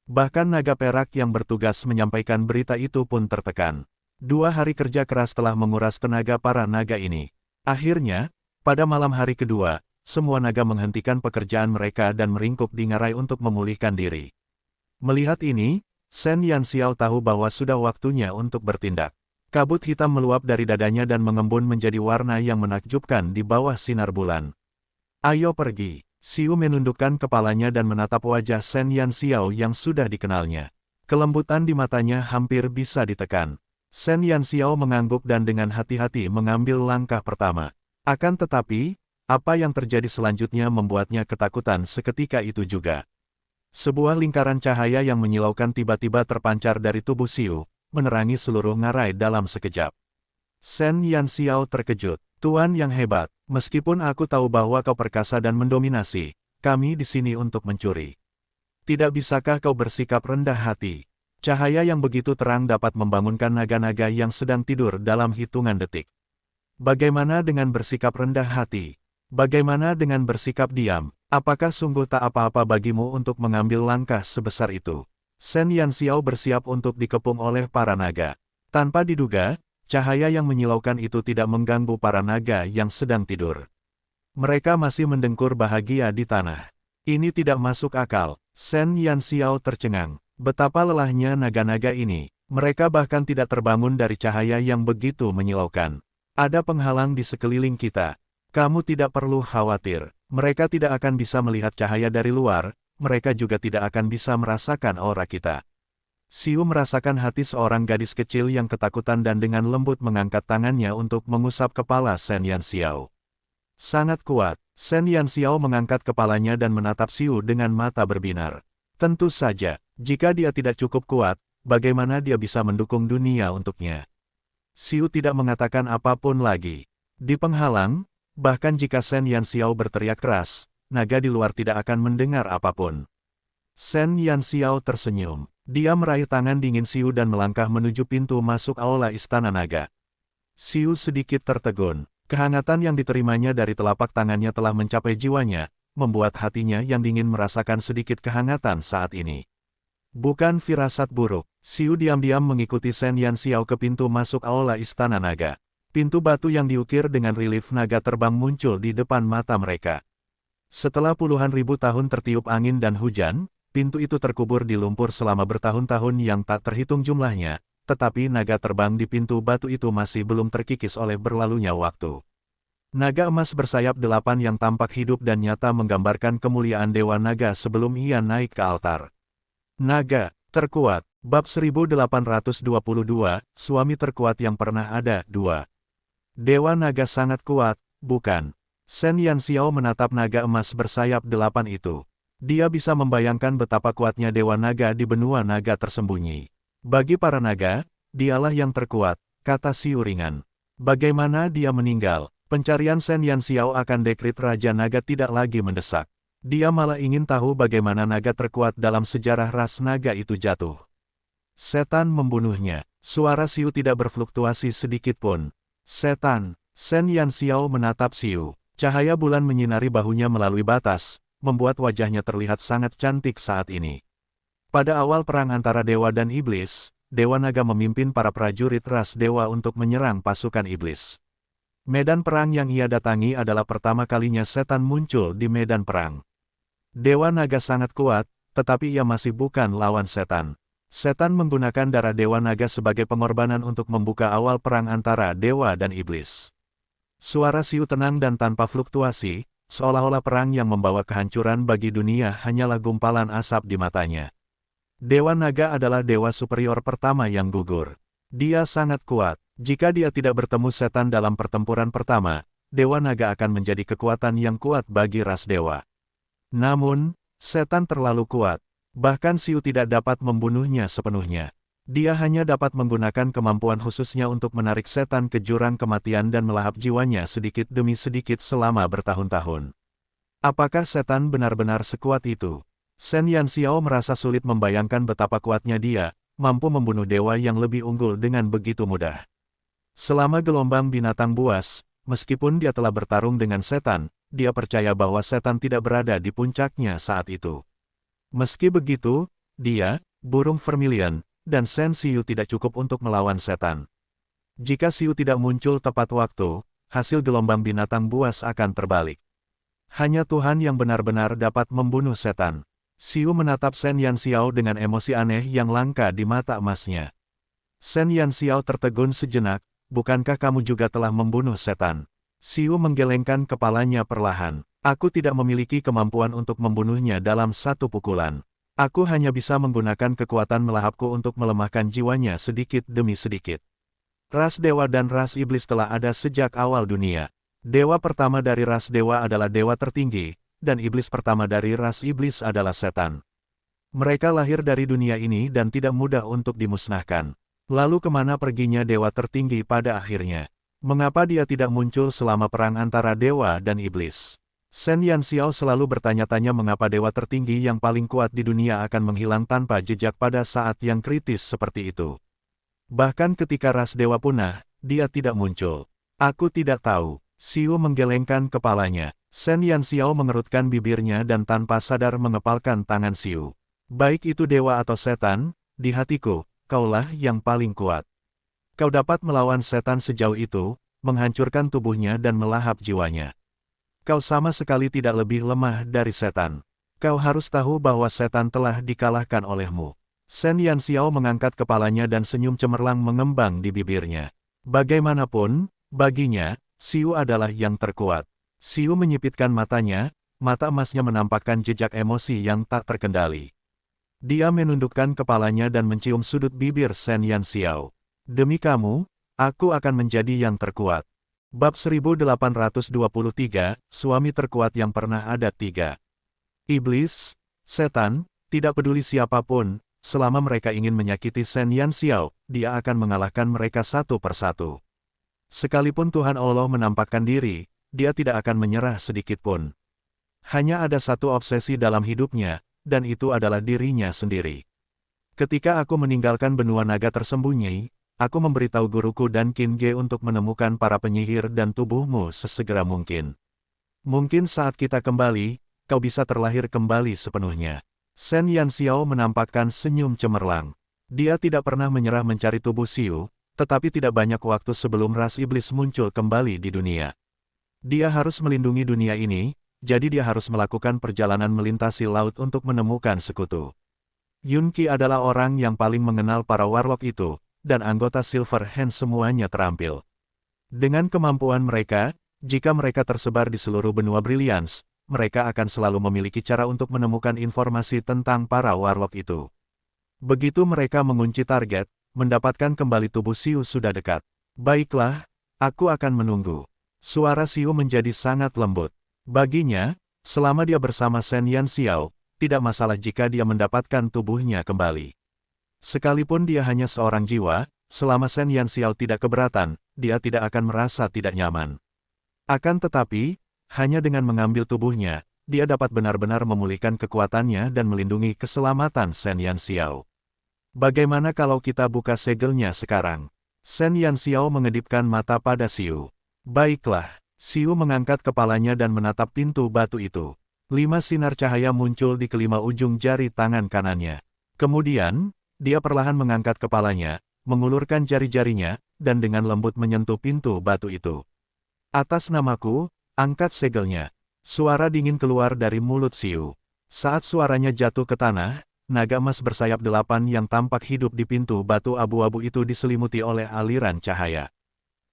Bahkan naga perak yang bertugas menyampaikan berita itu pun tertekan. 2 hari kerja keras telah menguras tenaga para naga ini. Akhirnya, pada malam hari kedua, semua naga menghentikan pekerjaan mereka dan meringkuk di ngarai untuk memulihkan diri. Melihat ini, Shen Yanxiao tahu bahwa sudah waktunya untuk bertindak. Kabut hitam meluap dari dadanya dan mengembun menjadi warna yang menakjubkan di bawah sinar bulan. Ayo pergi. Xiu menundukkan kepalanya dan menatap wajah Shen Yanxiao yang sudah dikenalnya. Kelembutan di matanya hampir bisa ditekan. Shen Yanxiao mengangguk dan dengan hati-hati mengambil langkah pertama. Akan tetapi, apa yang terjadi selanjutnya membuatnya ketakutan seketika itu juga. Sebuah lingkaran cahaya yang menyilaukan tiba-tiba terpancar dari tubuh Xiu, menerangi seluruh ngarai dalam sekejap. Shen Yanxiao terkejut. Tuan yang hebat, meskipun aku tahu bahwa kau perkasa dan mendominasi, kami di sini untuk mencuri. Tidak bisakah kau bersikap rendah hati? Cahaya yang begitu terang dapat membangunkan naga-naga yang sedang tidur dalam hitungan detik. Bagaimana dengan bersikap rendah hati? Bagaimana dengan bersikap diam? Apakah sungguh tak apa-apa bagimu untuk mengambil langkah sebesar itu? Shen Yanxiao bersiap untuk dikepung oleh para naga. Tanpa diduga, cahaya yang menyilaukan itu tidak mengganggu para naga yang sedang tidur. Mereka masih mendengkur bahagia di tanah. Ini tidak masuk akal. Shen Yanxiao tercengang. Betapa lelahnya naga-naga ini. Mereka bahkan tidak terbangun dari cahaya yang begitu menyilaukan. Ada penghalang di sekeliling kita. Kamu tidak perlu khawatir. Mereka tidak akan bisa melihat cahaya dari luar, mereka juga tidak akan bisa merasakan aura kita. Xiu merasakan hati seorang gadis kecil yang ketakutan dan dengan lembut mengangkat tangannya untuk mengusap kepala Shen Yanxiao. Sangat kuat, Shen Yanxiao mengangkat kepalanya dan menatap Xiu dengan mata berbinar. Tentu saja, jika dia tidak cukup kuat, bagaimana dia bisa mendukung dunia untuknya? Xiu tidak mengatakan apapun lagi. Di penghalang, bahkan jika Shen Yanxiao berteriak keras, naga di luar tidak akan mendengar apapun. Shen Yanxiao tersenyum. Dia meraih tangan dingin Xiu dan melangkah menuju pintu masuk aula Istana Naga. Xiu sedikit tertegun. Kehangatan yang diterimanya dari telapak tangannya telah mencapai jiwanya, membuat hatinya yang dingin merasakan sedikit kehangatan saat ini. Bukan firasat buruk, Xiu diam-diam mengikuti Shen Yanxiao ke pintu masuk aula Istana Naga. Pintu batu yang diukir dengan relief naga terbang muncul di depan mata mereka. Setelah puluhan ribu tahun tertiup angin dan hujan, pintu itu terkubur di lumpur selama bertahun-tahun yang tak terhitung jumlahnya, tetapi naga terbang di pintu batu itu masih belum terkikis oleh berlalunya waktu. Naga emas bersayap 8 yang tampak hidup dan nyata menggambarkan kemuliaan Dewa Naga sebelum ia naik ke altar. Naga terkuat, bab 1822, suami terkuat yang pernah ada, 2. Dewa Naga sangat kuat, bukan? Shen Yanxiao menatap naga emas bersayap 8 itu. Dia bisa membayangkan betapa kuatnya Dewa Naga di benua naga tersembunyi. Bagi para naga, dialah yang terkuat, kata Xiu ringan. Bagaimana dia meninggal? Pencarian Shen Yanxiao akan dekrit Raja Naga tidak lagi mendesak. Dia malah ingin tahu bagaimana naga terkuat dalam sejarah ras naga itu jatuh. Setan membunuhnya. Suara Xiu tidak berfluktuasi sedikit pun. Setan. Shen Yanxiao menatap Xiu. Cahaya bulan menyinari bahunya melalui batas, membuat wajahnya terlihat sangat cantik saat ini. Pada awal perang antara dewa dan iblis, Dewa Naga memimpin para prajurit ras dewa untuk menyerang pasukan iblis. Medan perang yang ia datangi adalah pertama kalinya setan muncul di medan perang. Dewa Naga sangat kuat, tetapi ia masih bukan lawan setan. Setan menggunakan darah Dewa Naga sebagai pengorbanan untuk membuka awal perang antara dewa dan iblis. Suara Xiu tenang dan tanpa fluktuasi, seolah-olah perang yang membawa kehancuran bagi dunia hanyalah gumpalan asap di matanya. Dewa Naga adalah dewa superior pertama yang gugur. Dia sangat kuat. Jika dia tidak bertemu setan dalam pertempuran pertama, Dewa Naga akan menjadi kekuatan yang kuat bagi ras dewa. Namun, setan terlalu kuat. Bahkan Xiu tidak dapat membunuhnya sepenuhnya. Dia hanya dapat menggunakan kemampuan khususnya untuk menarik setan ke jurang kematian dan melahap jiwanya sedikit demi sedikit selama bertahun-tahun. Apakah setan benar-benar sekuat itu? Shen Yanxiao merasa sulit membayangkan betapa kuatnya dia, mampu membunuh dewa yang lebih unggul dengan begitu mudah. Selama gelombang binatang buas, meskipun dia telah bertarung dengan setan, dia percaya bahwa setan tidak berada di puncaknya saat itu. Meski begitu, dia, burung vermilion, dan Shen Xiu tidak cukup untuk melawan setan. Jika Xiu tidak muncul tepat waktu, hasil gelombang binatang buas akan terbalik. Hanya Tuhan yang benar-benar dapat membunuh setan. Xiu menatap Shen Yanxiao dengan emosi aneh yang langka di mata emasnya. Shen Yanxiao tertegun sejenak, bukankah kamu juga telah membunuh setan? Xiu menggelengkan kepalanya perlahan. Aku tidak memiliki kemampuan untuk membunuhnya dalam satu pukulan. Aku hanya bisa menggunakan kekuatan melahapku untuk melemahkan jiwanya sedikit demi sedikit. Ras dewa dan ras iblis telah ada sejak awal dunia. Dewa pertama dari ras dewa adalah dewa tertinggi, dan iblis pertama dari ras iblis adalah setan. Mereka lahir dari dunia ini dan tidak mudah untuk dimusnahkan. Lalu kemana perginya dewa tertinggi pada akhirnya? Mengapa dia tidak muncul selama perang antara dewa dan iblis? Shen Yanxiao selalu bertanya-tanya mengapa dewa tertinggi yang paling kuat di dunia akan menghilang tanpa jejak pada saat yang kritis seperti itu. Bahkan ketika ras dewa punah, dia tidak muncul. Aku tidak tahu. Xiu menggelengkan kepalanya. Shen Yanxiao mengerutkan bibirnya dan tanpa sadar mengepalkan tangan Xiu. Baik itu dewa atau setan, di hatiku, kaulah yang paling kuat. Kau dapat melawan setan sejauh itu, menghancurkan tubuhnya dan melahap jiwanya. Kau sama sekali tidak lebih lemah dari setan. Kau harus tahu bahwa setan telah dikalahkan olehmu. Shen Yanxiao mengangkat kepalanya dan senyum cemerlang mengembang di bibirnya. Bagaimanapun, baginya, Xiu adalah yang terkuat. Xiu menyipitkan matanya, mata emasnya menampakkan jejak emosi yang tak terkendali. Dia menundukkan kepalanya dan mencium sudut bibir Shen Yanxiao. Demi kamu, aku akan menjadi yang terkuat. Bab 1823, Suami Terkuat Yang Pernah Ada 3. Iblis, setan, tidak peduli siapapun, selama mereka ingin menyakiti Shen Yanxiao, dia akan mengalahkan mereka satu persatu. Sekalipun Tuhan Allah menampakkan diri, dia tidak akan menyerah sedikitpun. Hanya ada satu obsesi dalam hidupnya, dan itu adalah dirinya sendiri. Ketika aku meninggalkan benua naga tersembunyi, aku memberitahu guruku dan Qin Ge untuk menemukan para penyihir dan tubuhmu sesegera mungkin. Mungkin saat kita kembali, kau bisa terlahir kembali sepenuhnya. Shen Yanxiao menampakkan senyum cemerlang. Dia tidak pernah menyerah mencari tubuh Xiu, tetapi tidak banyak waktu sebelum ras iblis muncul kembali di dunia. Dia harus melindungi dunia ini, jadi dia harus melakukan perjalanan melintasi laut untuk menemukan sekutu. Yun Qi adalah orang yang paling mengenal para warlock itu, dan anggota Silver Hand semuanya terampil. Dengan kemampuan mereka, jika mereka tersebar di seluruh benua Brilliance, mereka akan selalu memiliki cara untuk menemukan informasi tentang para warlock itu. Begitu mereka mengunci target, mendapatkan kembali tubuh Xiu sudah dekat. Baiklah, aku akan menunggu. Suara Xiu menjadi sangat lembut. Baginya, selama dia bersama Shen Yanxiao, tidak masalah jika dia mendapatkan tubuhnya kembali. Sekalipun dia hanya seorang jiwa, selama Shen Yanxiao tidak keberatan, dia tidak akan merasa tidak nyaman. Akan tetapi, hanya dengan mengambil tubuhnya, dia dapat benar-benar memulihkan kekuatannya dan melindungi keselamatan Shen Yanxiao. Bagaimana kalau kita buka segelnya sekarang? Shen Yanxiao mengedipkan mata pada Xiu. Baiklah, Xiu mengangkat kepalanya dan menatap pintu batu itu. 5 sinar cahaya muncul di kelima ujung jari tangan kanannya. Kemudian, dia perlahan mengangkat kepalanya, mengulurkan jari-jarinya, dan dengan lembut menyentuh pintu batu itu. Atas namaku, angkat segelnya. Suara dingin keluar dari mulut Xiu. Saat suaranya jatuh ke tanah, naga emas bersayap 8 yang tampak hidup di pintu batu abu-abu itu diselimuti oleh aliran cahaya.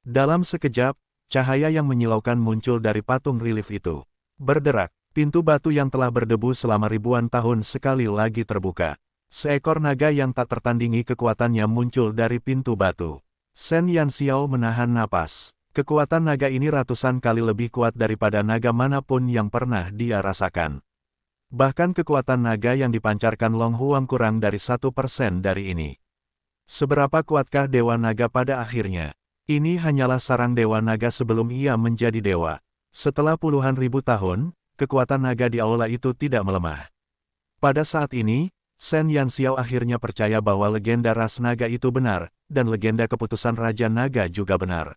Dalam sekejap, cahaya yang menyilaukan muncul dari patung relief itu. Berderak, pintu batu yang telah berdebu selama ribuan tahun sekali lagi terbuka. Seekor naga yang tak tertandingi kekuatannya muncul dari pintu batu. Shen Yanxiao menahan napas. Kekuatan naga ini ratusan kali lebih kuat daripada naga manapun yang pernah dia rasakan. Bahkan kekuatan naga yang dipancarkan Long Huang kurang dari 1% dari ini. Seberapa kuatkah Dewa Naga pada akhirnya? Ini hanyalah sarang Dewa Naga sebelum ia menjadi dewa. Setelah puluhan ribu tahun, kekuatan naga di aula itu tidak melemah. Pada saat ini, Shen Yanxiao akhirnya percaya bahwa legenda ras naga itu benar, dan legenda keputusan Raja Naga juga benar.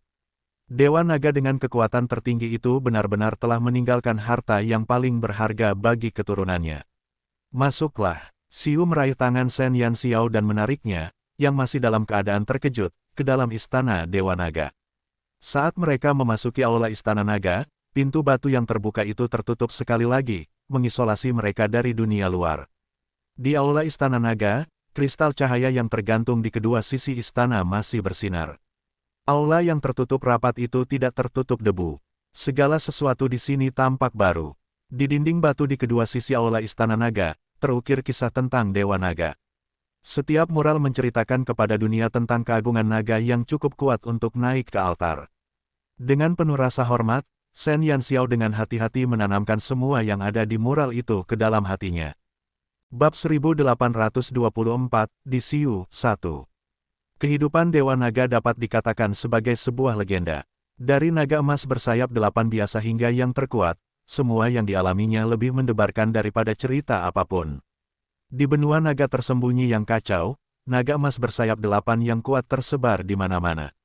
Dewa Naga dengan kekuatan tertinggi itu benar-benar telah meninggalkan harta yang paling berharga bagi keturunannya. Masuklah, Xiu meraih tangan Shen Yanxiao dan menariknya, yang masih dalam keadaan terkejut, ke dalam istana Dewa Naga. Saat mereka memasuki aula istana naga, pintu batu yang terbuka itu tertutup sekali lagi, mengisolasi mereka dari dunia luar. Di aula istana naga, kristal cahaya yang tergantung di kedua sisi istana masih bersinar. Aula yang tertutup rapat itu tidak tertutup debu. Segala sesuatu di sini tampak baru. Di dinding batu di kedua sisi aula istana naga, terukir kisah tentang Dewa Naga. Setiap mural menceritakan kepada dunia tentang keagungan naga yang cukup kuat untuk naik ke altar. Dengan penuh rasa hormat, Shen Yanxiao dengan hati-hati menanamkan semua yang ada di mural itu ke dalam hatinya. Bab 1824, di Xiu, 1. Kehidupan Dewa Naga dapat dikatakan sebagai sebuah legenda. Dari naga emas bersayap 8 biasa hingga yang terkuat, semua yang dialaminya lebih mendebarkan daripada cerita apapun. Di benua naga tersembunyi yang kacau, naga emas bersayap 8 yang kuat tersebar di mana-mana.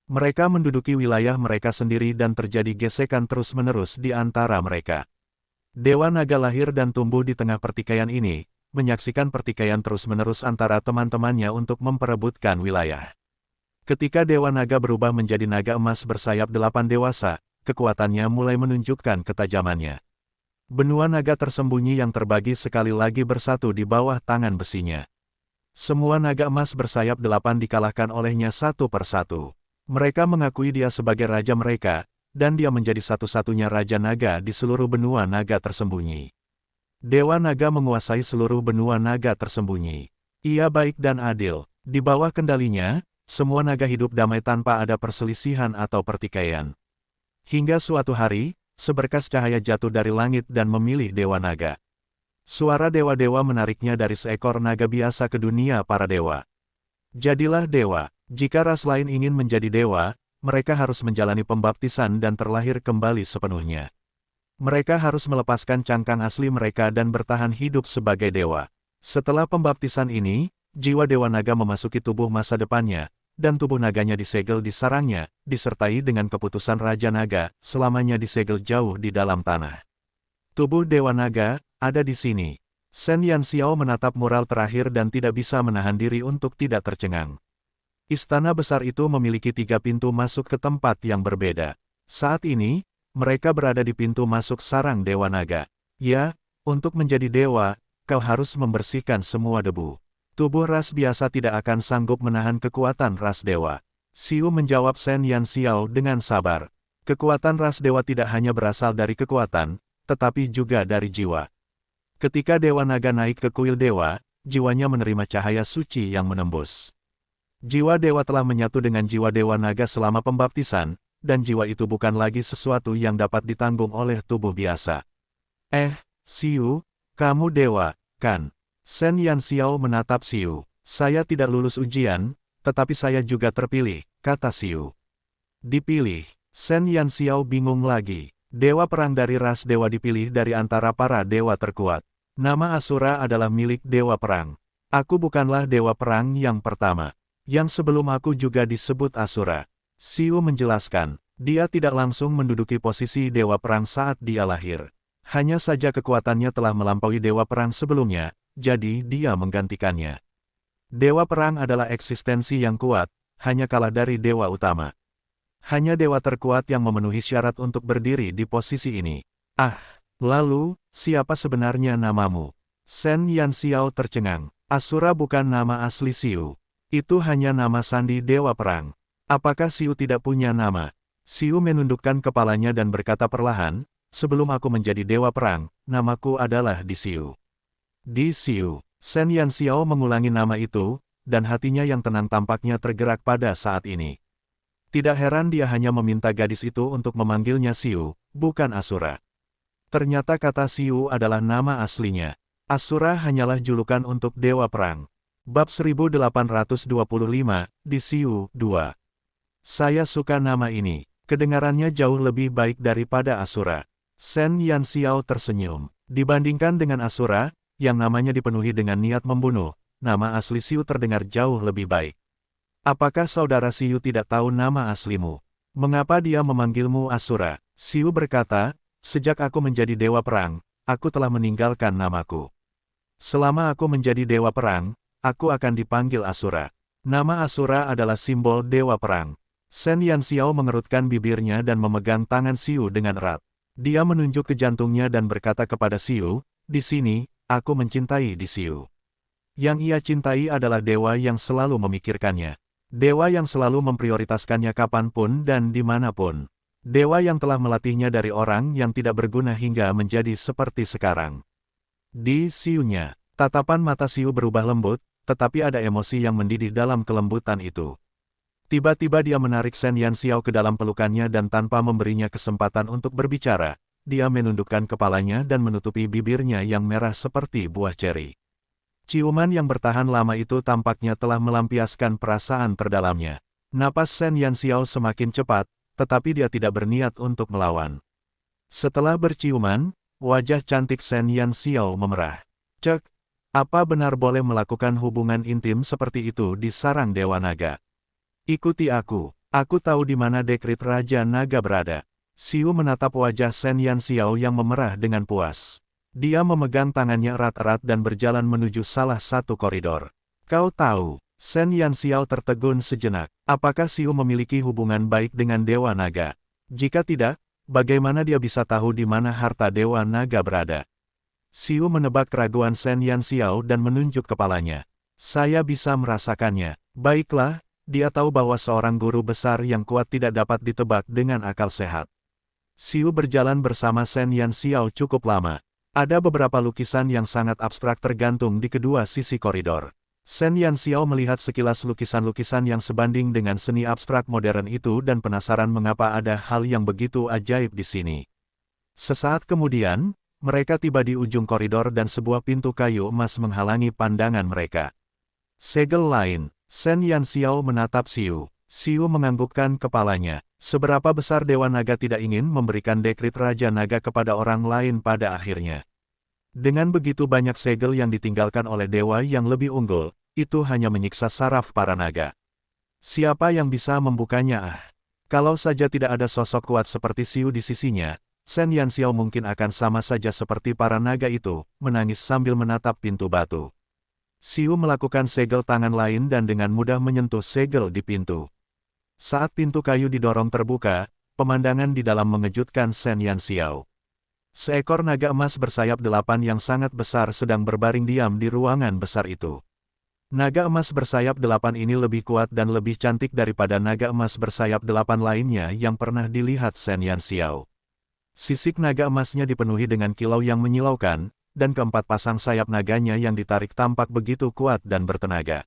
Mereka menduduki wilayah mereka sendiri dan terjadi gesekan terus-menerus di antara mereka. Dewa Naga lahir dan tumbuh di tengah pertikaian ini, menyaksikan pertikaian terus-menerus antara teman-temannya untuk memperebutkan wilayah. Ketika Dewa Naga berubah menjadi naga emas bersayap 8 dewasa, kekuatannya mulai menunjukkan ketajamannya. Benua naga tersembunyi yang terbagi sekali lagi bersatu di bawah tangan besinya. Semua naga emas bersayap 8 dikalahkan olehnya satu persatu. Mereka mengakui dia sebagai raja mereka, dan dia menjadi satu-satunya raja naga di seluruh benua naga tersembunyi. Dewa naga menguasai seluruh benua naga tersembunyi. Ia baik dan adil. Di bawah kendalinya, semua naga hidup damai tanpa ada perselisihan atau pertikaian. Hingga suatu hari, seberkas cahaya jatuh dari langit dan memilih dewa naga. Suara dewa-dewa menariknya dari seekor naga biasa ke dunia para dewa. Jadilah dewa. Jika ras lain ingin menjadi dewa, mereka harus menjalani pembaptisan dan terlahir kembali sepenuhnya. Mereka harus melepaskan cangkang asli mereka dan bertahan hidup sebagai dewa. Setelah pembaptisan ini, jiwa dewa naga memasuki tubuh masa depannya, dan tubuh naganya disegel di sarangnya, disertai dengan keputusan Raja Naga, selamanya disegel jauh di dalam tanah. Tubuh dewa naga ada di sini. Shen Yanxiao menatap mural terakhir dan tidak bisa menahan diri untuk tidak tercengang. Istana besar itu memiliki 3 pintu masuk ke tempat yang berbeda. Saat ini, mereka berada di pintu masuk sarang dewa naga. Ya, untuk menjadi dewa, kau harus membersihkan semua debu. Tubuh ras biasa tidak akan sanggup menahan kekuatan ras dewa. Xiu menjawab Shen Yanxiao dengan sabar. Kekuatan ras dewa tidak hanya berasal dari kekuatan, tetapi juga dari jiwa. Ketika dewa naga naik ke kuil dewa, jiwanya menerima cahaya suci yang menembus. Jiwa dewa telah menyatu dengan jiwa dewa naga selama pembaptisan, dan jiwa itu bukan lagi sesuatu yang dapat ditanggung oleh tubuh biasa. Xiu, kamu dewa, kan? Shen Yanxiao menatap Xiu. Saya tidak lulus ujian, tetapi saya juga terpilih, kata Xiu. Dipilih. Shen Yanxiao bingung lagi. Dewa perang dari ras dewa dipilih dari antara para dewa terkuat. Nama Asura adalah milik dewa perang. Aku bukanlah dewa perang yang pertama. Yang sebelum aku juga disebut Asura. Xiu menjelaskan, dia tidak langsung menduduki posisi dewa perang saat dia lahir. Hanya saja kekuatannya telah melampaui dewa perang sebelumnya, jadi dia menggantikannya. Dewa perang adalah eksistensi yang kuat, hanya kalah dari dewa utama. Hanya dewa terkuat yang memenuhi syarat untuk berdiri di posisi ini. Lalu, siapa sebenarnya namamu? Shen Yanxiao tercengang. Asura bukan nama asli Xiu. Itu hanya nama sandi dewa perang. Apakah Xiu tidak punya nama? Xiu menundukkan kepalanya dan berkata perlahan, sebelum aku menjadi dewa perang, namaku adalah Di Xiu. Di Xiu. Shen Yanxiao mengulangi nama itu, dan hatinya yang tenang tampaknya tergerak pada saat ini. Tidak heran dia hanya meminta gadis itu untuk memanggilnya Xiu, bukan Asura. Ternyata kata Xiu adalah nama aslinya. Asura hanyalah julukan untuk dewa perang. Bab 1825, Di Xiu 2. Saya suka nama ini. Kedengarannya jauh lebih baik daripada Asura. Shen Yanxiao tersenyum. Dibandingkan dengan Asura, yang namanya dipenuhi dengan niat membunuh, nama asli Xiu terdengar jauh lebih baik. Apakah saudara Xiu tidak tahu nama aslimu? Mengapa dia memanggilmu Asura? Xiu berkata, sejak aku menjadi dewa perang, aku telah meninggalkan namaku. Selama aku menjadi dewa perang, aku akan dipanggil Asura. Nama Asura adalah simbol dewa perang. Shen Yanxiao mengerutkan bibirnya dan memegang tangan Xiu dengan erat. Dia menunjuk ke jantungnya dan berkata kepada Xiu, di sini, aku mencintai Di Xiu. Yang ia cintai adalah dewa yang selalu memikirkannya. Dewa yang selalu memprioritaskannya kapanpun dan dimanapun. Dewa yang telah melatihnya dari orang yang tidak berguna hingga menjadi seperti sekarang. Di Xiu-nya, tatapan mata Xiu berubah lembut, tetapi ada emosi yang mendidih dalam kelembutan itu. Tiba-tiba dia menarik Shen Yanxiao ke dalam pelukannya dan tanpa memberinya kesempatan untuk berbicara, dia menundukkan kepalanya dan menutupi bibirnya yang merah seperti buah ceri. Ciuman yang bertahan lama itu tampaknya telah melampiaskan perasaan terdalamnya. Napas Shen Yanxiao semakin cepat, tetapi dia tidak berniat untuk melawan. Setelah berciuman, wajah cantik Shen Yanxiao memerah. Cek, apa benar boleh melakukan hubungan intim seperti itu di sarang Dewa Naga? Ikuti aku tahu di mana dekrit Raja Naga berada. Xiu menatap wajah Shen Yanxiao yang memerah dengan puas. Dia memegang tangannya erat-erat dan berjalan menuju salah satu koridor. Kau tahu, Shen Yanxiao tertegun sejenak. Apakah Xiu memiliki hubungan baik dengan Dewa Naga? Jika tidak, bagaimana dia bisa tahu di mana harta Dewa Naga berada? Xiu menebak keraguan Shen Yanxiao dan menunjuk kepalanya. Saya bisa merasakannya. Baiklah, dia tahu bahwa seorang guru besar yang kuat tidak dapat ditebak dengan akal sehat. Xiu berjalan bersama Shen Yanxiao cukup lama. Ada beberapa lukisan yang sangat abstrak tergantung di kedua sisi koridor. Shen Yanxiao melihat sekilas lukisan-lukisan yang sebanding dengan seni abstrak modern itu dan penasaran mengapa ada hal yang begitu ajaib di sini. Sesaat kemudian, mereka tiba di ujung koridor dan sebuah pintu kayu emas menghalangi pandangan mereka. Segel lain, Shen Yanxiao menatap Xiu. Xiu menganggukkan kepalanya. Seberapa besar Dewa Naga tidak ingin memberikan dekrit Raja Naga kepada orang lain pada akhirnya. Dengan begitu banyak segel yang ditinggalkan oleh dewa yang lebih unggul, itu hanya menyiksa saraf para naga. Siapa yang bisa membukanya? Kalau saja tidak ada sosok kuat seperti Xiu di sisinya, Shen Yanxiao mungkin akan sama saja seperti para naga itu, menangis sambil menatap pintu batu. Xiu melakukan segel tangan lain dan dengan mudah menyentuh segel di pintu. Saat pintu kayu didorong terbuka, pemandangan di dalam mengejutkan Shen Yanxiao. Seekor naga emas bersayap 8 yang sangat besar sedang berbaring diam di ruangan besar itu. Naga emas bersayap 8 ini lebih kuat dan lebih cantik daripada naga emas bersayap 8 lainnya yang pernah dilihat Shen Yanxiao. Sisik naga emasnya dipenuhi dengan kilau yang menyilaukan, dan keempat pasang sayap naganya yang ditarik tampak begitu kuat dan bertenaga.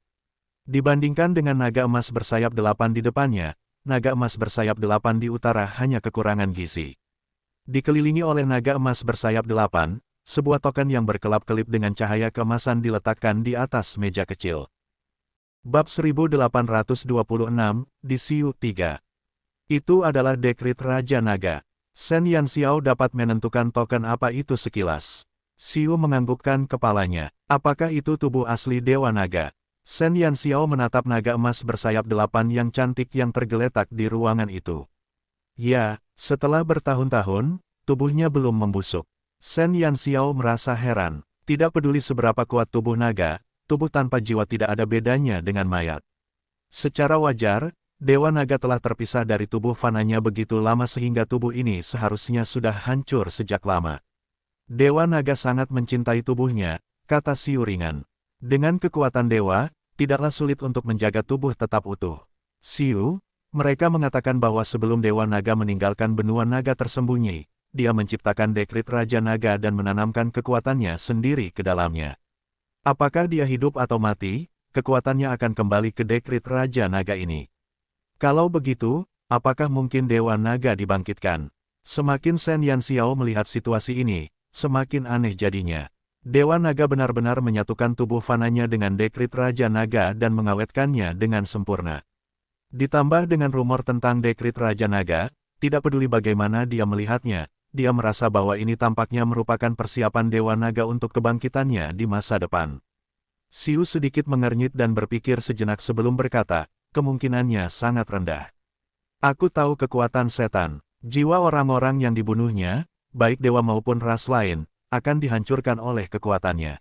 Dibandingkan dengan naga emas bersayap 8 di depannya, naga emas bersayap 8 di utara hanya kekurangan gizi. Dikelilingi oleh naga emas bersayap 8, sebuah token yang berkelap-kelip dengan cahaya keemasan diletakkan di atas meja kecil. Bab 1826, di Xiu 3. Itu adalah dekrit Raja Naga. Shen Yanxiao dapat menentukan token apa itu sekilas. Xiu menganggukkan kepalanya. Apakah itu tubuh asli Dewa Naga? Shen Yanxiao menatap naga emas bersayap 8 yang cantik yang tergeletak di ruangan itu. Ya, setelah bertahun-tahun, tubuhnya belum membusuk. Shen Yanxiao merasa heran. Tidak peduli seberapa kuat tubuh naga, tubuh tanpa jiwa tidak ada bedanya dengan mayat. Secara wajar, Dewa Naga telah terpisah dari tubuh fananya begitu lama sehingga tubuh ini seharusnya sudah hancur sejak lama. Dewa Naga sangat mencintai tubuhnya, kata Xiu ringan. Dengan kekuatan dewa, tidaklah sulit untuk menjaga tubuh tetap utuh. Xiu, mereka mengatakan bahwa sebelum Dewa Naga meninggalkan benua naga tersembunyi, dia menciptakan dekrit Raja Naga dan menanamkan kekuatannya sendiri ke dalamnya. Apakah dia hidup atau mati, kekuatannya akan kembali ke dekrit Raja Naga ini. Kalau begitu, apakah mungkin Dewa Naga dibangkitkan? Semakin Shen Yanxiao melihat situasi ini, semakin aneh jadinya. Dewa Naga benar-benar menyatukan tubuh fananya dengan dekrit Raja Naga dan mengawetkannya dengan sempurna. Ditambah dengan rumor tentang dekrit Raja Naga, tidak peduli bagaimana dia melihatnya, dia merasa bahwa ini tampaknya merupakan persiapan Dewa Naga untuk kebangkitannya di masa depan. Xiu sedikit mengernyit dan berpikir sejenak sebelum berkata, kemungkinannya sangat rendah. Aku tahu kekuatan setan, jiwa orang-orang yang dibunuhnya, baik dewa maupun ras lain, akan dihancurkan oleh kekuatannya.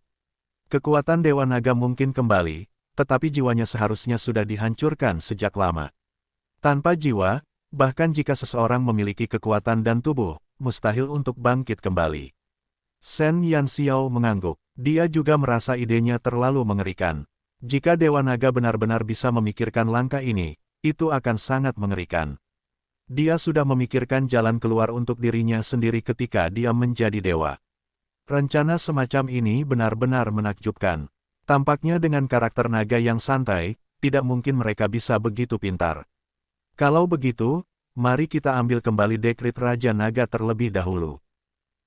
Kekuatan Dewa Naga mungkin kembali, tetapi jiwanya seharusnya sudah dihancurkan sejak lama. Tanpa jiwa, bahkan jika seseorang memiliki kekuatan dan tubuh, mustahil untuk bangkit kembali. Shen Yanxiao mengangguk. Dia juga merasa idenya terlalu mengerikan. Jika Dewa Naga benar-benar bisa memikirkan langkah ini, itu akan sangat mengerikan. Dia sudah memikirkan jalan keluar untuk dirinya sendiri ketika dia menjadi dewa. Rencana semacam ini benar-benar menakjubkan. Tampaknya dengan karakter naga yang santai, tidak mungkin mereka bisa begitu pintar. Kalau begitu, mari kita ambil kembali dekrit Raja Naga terlebih dahulu.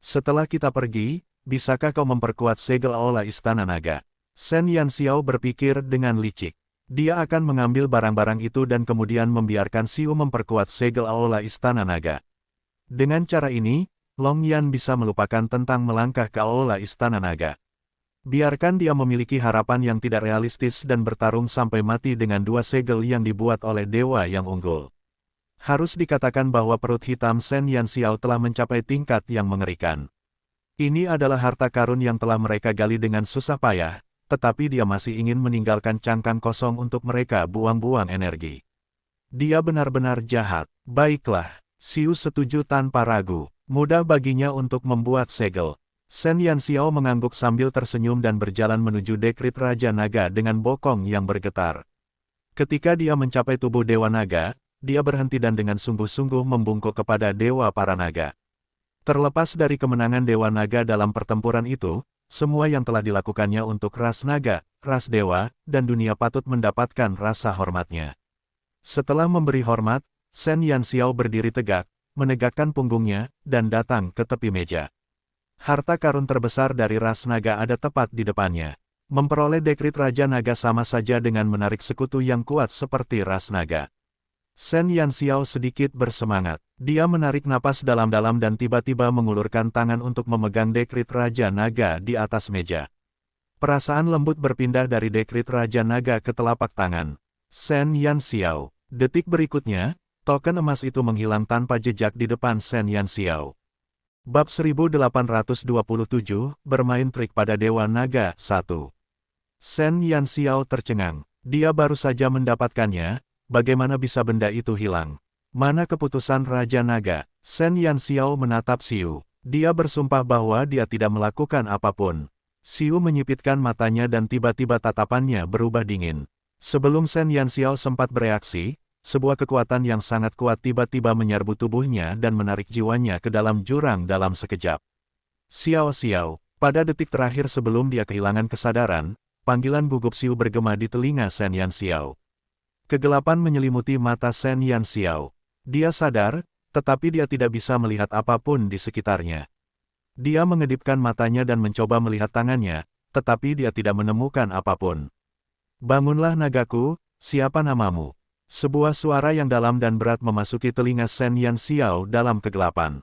Setelah kita pergi, bisakah kau memperkuat segel aula Istana Naga? Shen Yanxiao berpikir dengan licik. Dia akan mengambil barang-barang itu dan kemudian membiarkan Xiu memperkuat segel aula Istana Naga. Dengan cara ini, Long Yan bisa melupakan tentang melangkah ke aula Istana Naga. Biarkan dia memiliki harapan yang tidak realistis dan bertarung sampai mati dengan dua segel yang dibuat oleh dewa yang unggul. Harus dikatakan bahwa perut hitam Shen Yanxiao telah mencapai tingkat yang mengerikan. Ini adalah harta karun yang telah mereka gali dengan susah payah, tetapi dia masih ingin meninggalkan cangkang kosong untuk mereka buang-buang energi. Dia benar-benar jahat. Baiklah, Xiu setuju tanpa ragu. Mudah baginya untuk membuat segel. Shen Yanxiao mengangguk sambil tersenyum dan berjalan menuju dekrit Raja Naga dengan bokong yang bergetar. Ketika dia mencapai tubuh Dewa Naga, dia berhenti dan dengan sungguh-sungguh membungkuk kepada Dewa para Naga. Terlepas dari kemenangan Dewa Naga dalam pertempuran itu, semua yang telah dilakukannya untuk ras naga, ras dewa, dan dunia patut mendapatkan rasa hormatnya. Setelah memberi hormat, Shen Yanxiao berdiri tegak, menegakkan punggungnya, dan datang ke tepi meja. Harta karun terbesar dari ras naga ada tepat di depannya. Memperoleh dekrit Raja Naga sama saja dengan menarik sekutu yang kuat seperti ras naga. Shen Yanxiao sedikit bersemangat. Dia menarik napas dalam-dalam dan tiba-tiba mengulurkan tangan untuk memegang dekrit Raja Naga di atas meja. Perasaan lembut berpindah dari dekrit Raja Naga ke telapak tangan Shen Yanxiao. Detik berikutnya, token emas itu menghilang tanpa jejak di depan Shen Yanxiao. Bab 1827, Bermain Trik pada Dewa Naga 1. Shen Yanxiao tercengang. Dia baru saja mendapatkannya, bagaimana bisa benda itu hilang? Mana keputusan Raja Naga? Shen Yanxiao menatap Xiu. Dia bersumpah bahwa dia tidak melakukan apapun. Xiu menyipitkan matanya dan tiba-tiba tatapannya berubah dingin. Sebelum Shen Yanxiao sempat bereaksi, sebuah kekuatan yang sangat kuat tiba-tiba menyerbu tubuhnya dan menarik jiwanya ke dalam jurang dalam sekejap. Xiao Xiao, pada detik terakhir sebelum dia kehilangan kesadaran, panggilan gugup Xiu bergema di telinga Shen Yanxiao. Kegelapan menyelimuti mata Shen Yanxiao. Dia sadar, tetapi dia tidak bisa melihat apapun di sekitarnya. Dia mengedipkan matanya dan mencoba melihat tangannya, tetapi dia tidak menemukan apapun. Bangunlah nagaku, siapa namamu? Sebuah suara yang dalam dan berat memasuki telinga Shen Yanxiao dalam kegelapan.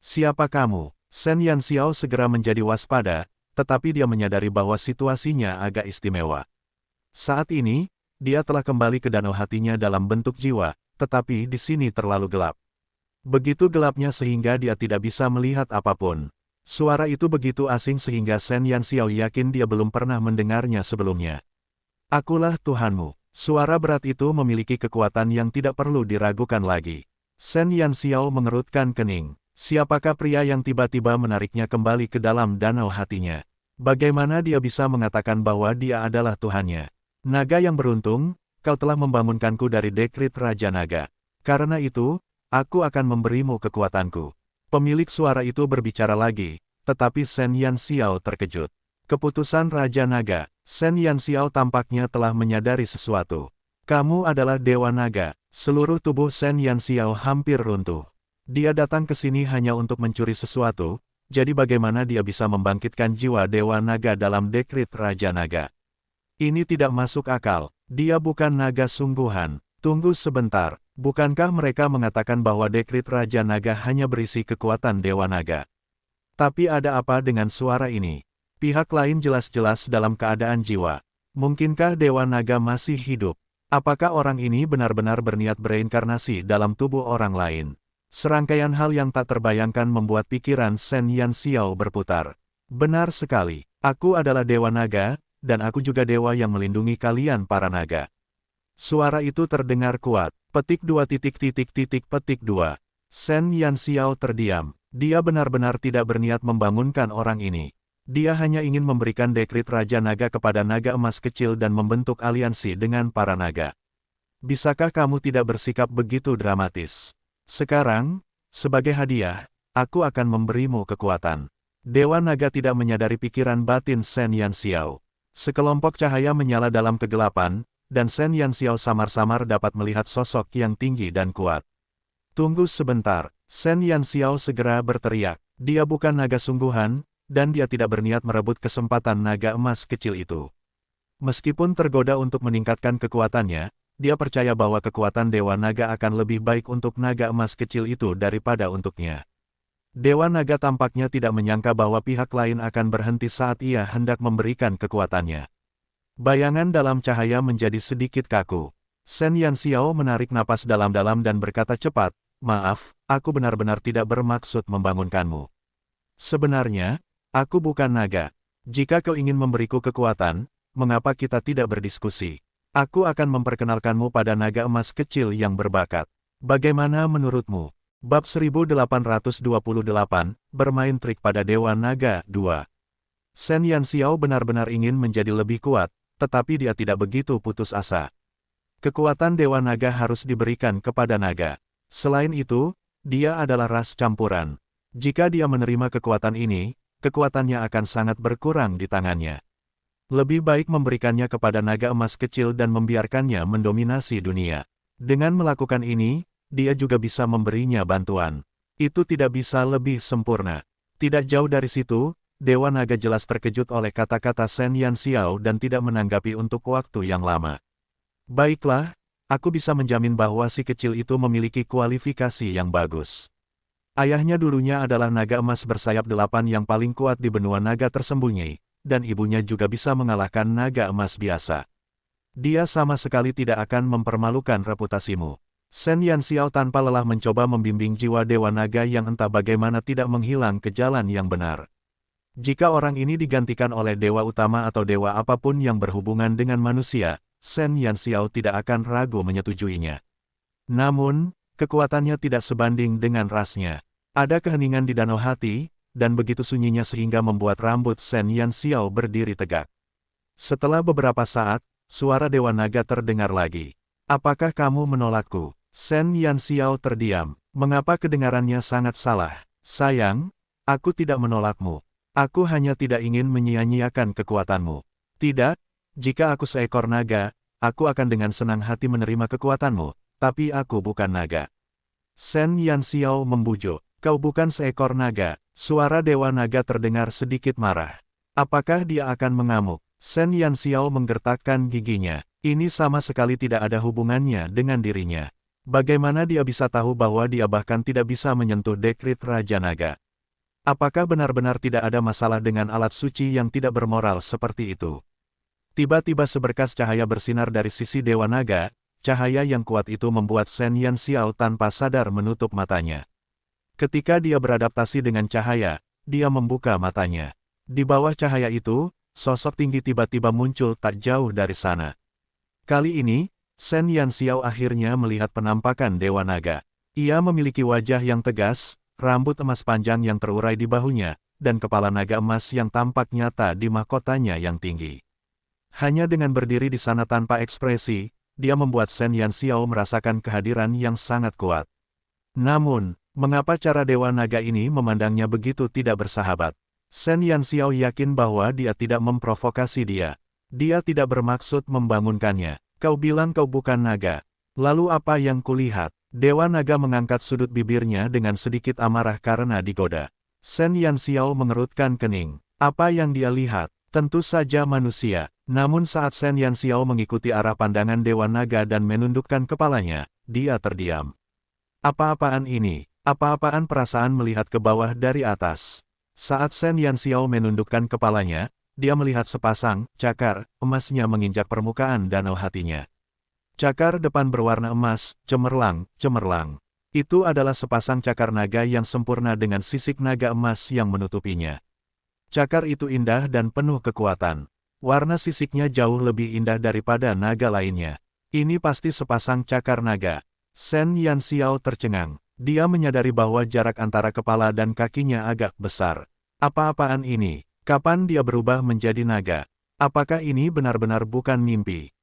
Siapa kamu? Shen Yanxiao segera menjadi waspada, tetapi dia menyadari bahwa situasinya agak istimewa. Saat ini, dia telah kembali ke danau hatinya dalam bentuk jiwa, tetapi di sini terlalu gelap. Begitu gelapnya sehingga dia tidak bisa melihat apapun. Suara itu begitu asing sehingga Shen Yanxiao yakin dia belum pernah mendengarnya sebelumnya. Akulah Tuhanmu. Suara berat itu memiliki kekuatan yang tidak perlu diragukan lagi. Shen Yanxiao mengerutkan kening. Siapakah pria yang tiba-tiba menariknya kembali ke dalam danau hatinya? Bagaimana dia bisa mengatakan bahwa dia adalah Tuhannya? Naga yang beruntung, kau telah membangunkanku dari dekrit Raja Naga. Karena itu, aku akan memberimu kekuatanku. Pemilik suara itu berbicara lagi, tetapi Shen Yanxiao terkejut. Keputusan Raja Naga. Shen Yanxiao tampaknya telah menyadari sesuatu. Kamu adalah Dewa Naga. Seluruh tubuh Shen Yanxiao hampir runtuh. Dia datang ke sini hanya untuk mencuri sesuatu, jadi bagaimana dia bisa membangkitkan jiwa Dewa Naga dalam dekrit Raja Naga? Ini tidak masuk akal. Dia bukan naga sungguhan. Tunggu sebentar, bukankah mereka mengatakan bahwa dekrit Raja Naga hanya berisi kekuatan Dewa Naga? Tapi ada apa dengan suara ini? Pihak lain jelas-jelas dalam keadaan jiwa. Mungkinkah Dewa Naga masih hidup? Apakah orang ini benar-benar berniat bereinkarnasi dalam tubuh orang lain? Serangkaian hal yang tak terbayangkan membuat pikiran Shen Yanxiao berputar. Benar sekali, aku adalah Dewa Naga, dan aku juga dewa yang melindungi kalian para naga. Suara itu terdengar kuat. Petik 2 petik 2. Shen Yanxiao terdiam. Dia benar-benar tidak berniat membangunkan orang ini. Dia hanya ingin memberikan dekrit Raja Naga kepada naga emas kecil dan membentuk aliansi dengan para naga. Bisakah kamu tidak bersikap begitu dramatis? Sekarang, sebagai hadiah, aku akan memberimu kekuatan. Dewa Naga tidak menyadari pikiran batin Shen Yanxiao. Sekelompok cahaya menyala dalam kegelapan, dan Shen Yanxiao samar-samar dapat melihat sosok yang tinggi dan kuat. Tunggu sebentar, Shen Yanxiao segera berteriak. Dia bukan naga sungguhan, dan dia tidak berniat merebut kesempatan naga emas kecil itu. Meskipun tergoda untuk meningkatkan kekuatannya, dia percaya bahwa kekuatan Dewa Naga akan lebih baik untuk naga emas kecil itu daripada untuknya. Dewa Naga tampaknya tidak menyangka bahwa pihak lain akan berhenti saat ia hendak memberikan kekuatannya. Bayangan dalam cahaya menjadi sedikit kaku. Shen Yanxiao menarik napas dalam-dalam dan berkata cepat, "Maaf, aku benar-benar tidak bermaksud membangunkanmu. Sebenarnya, aku bukan naga. Jika kau ingin memberiku kekuatan, mengapa kita tidak berdiskusi? Aku akan memperkenalkanmu pada naga emas kecil yang berbakat. Bagaimana menurutmu?" Bab 1828, Bermain Trik pada Dewa Naga 2. Shen Yanxiao benar-benar ingin menjadi lebih kuat, tetapi dia tidak begitu putus asa. Kekuatan Dewa Naga harus diberikan kepada naga. Selain itu, dia adalah ras campuran. Jika dia menerima kekuatan ini, kekuatannya akan sangat berkurang di tangannya. Lebih baik memberikannya kepada naga emas kecil dan membiarkannya mendominasi dunia. Dengan melakukan ini, dia juga bisa memberinya bantuan. Itu tidak bisa lebih sempurna. Tidak jauh dari situ, Dewa Naga jelas terkejut oleh kata-kata Shen Yanxiao dan tidak menanggapi untuk waktu yang lama. Baiklah, aku bisa menjamin bahwa si kecil itu memiliki kualifikasi yang bagus. Ayahnya dulunya adalah naga emas bersayap 8 yang paling kuat di benua naga tersembunyi, dan ibunya juga bisa mengalahkan naga emas biasa. Dia sama sekali tidak akan mempermalukan reputasimu. Shen Yanxiao tanpa lelah mencoba membimbing jiwa Dewa Naga yang entah bagaimana tidak menghilang ke jalan yang benar. Jika orang ini digantikan oleh dewa utama atau dewa apapun yang berhubungan dengan manusia, Shen Yanxiao tidak akan ragu menyetujuinya. Namun, kekuatannya tidak sebanding dengan rasnya. Ada keheningan di danau hati, dan begitu sunyinya sehingga membuat rambut Shen Yanxiao berdiri tegak. Setelah beberapa saat, suara Dewa Naga terdengar lagi. Apakah kamu menolakku? Shen Yanxiao terdiam. Mengapa kedengarannya sangat salah? Sayang, aku tidak menolakmu. Aku hanya tidak ingin menyia-nyiakan kekuatanmu. Tidak, jika aku seekor naga, aku akan dengan senang hati menerima kekuatanmu, tapi aku bukan naga. Shen Yanxiao membujuk. Kau bukan seekor naga. Suara Dewa Naga terdengar sedikit marah. Apakah dia akan mengamuk? Shen Yanxiao menggertakkan giginya. Ini sama sekali tidak ada hubungannya dengan dirinya. Bagaimana dia bisa tahu bahwa dia bahkan tidak bisa menyentuh dekrit Raja Naga? Apakah benar-benar tidak ada masalah dengan alat suci yang tidak bermoral seperti itu? Tiba-tiba seberkas cahaya bersinar dari sisi Dewa Naga. Cahaya yang kuat itu membuat Shen Yanxiao tanpa sadar menutup matanya. Ketika dia beradaptasi dengan cahaya, dia membuka matanya. Di bawah cahaya itu, sosok tinggi tiba-tiba muncul tak jauh dari sana. Kali ini, Shen Yanxiao akhirnya melihat penampakan Dewa Naga. Ia memiliki wajah yang tegas, rambut emas panjang yang terurai di bahunya, dan kepala naga emas yang tampak nyata di mahkotanya yang tinggi. Hanya dengan berdiri di sana tanpa ekspresi, dia membuat Shen Yanxiao merasakan kehadiran yang sangat kuat. Namun, mengapa cara Dewa Naga ini memandangnya begitu tidak bersahabat? Shen Yanxiao yakin bahwa dia tidak memprovokasi dia. Dia tidak bermaksud membangunkannya. Kau bilang kau bukan naga. Lalu apa yang kulihat? Dewa Naga mengangkat sudut bibirnya dengan sedikit amarah karena digoda. Shen Yanxiao mengerutkan kening. Apa yang dia lihat? Tentu saja manusia. Namun saat Shen Yanxiao mengikuti arah pandangan Dewa Naga dan menundukkan kepalanya, dia terdiam. Apa-apaan ini? Apa-apaan perasaan melihat ke bawah dari atas? Saat Shen Yanxiao menundukkan kepalanya, dia melihat sepasang cakar emasnya menginjak permukaan danau hatinya. Cakar depan berwarna emas, cemerlang. Itu adalah sepasang cakar naga yang sempurna dengan sisik naga emas yang menutupinya. Cakar itu indah dan penuh kekuatan. Warna sisiknya jauh lebih indah daripada naga lainnya. Ini pasti sepasang cakar naga. Shen Yanxiao tercengang. Dia menyadari bahwa jarak antara kepala dan kakinya agak besar. Apa-apaan ini? Kapan dia berubah menjadi naga? Apakah ini benar-benar bukan mimpi?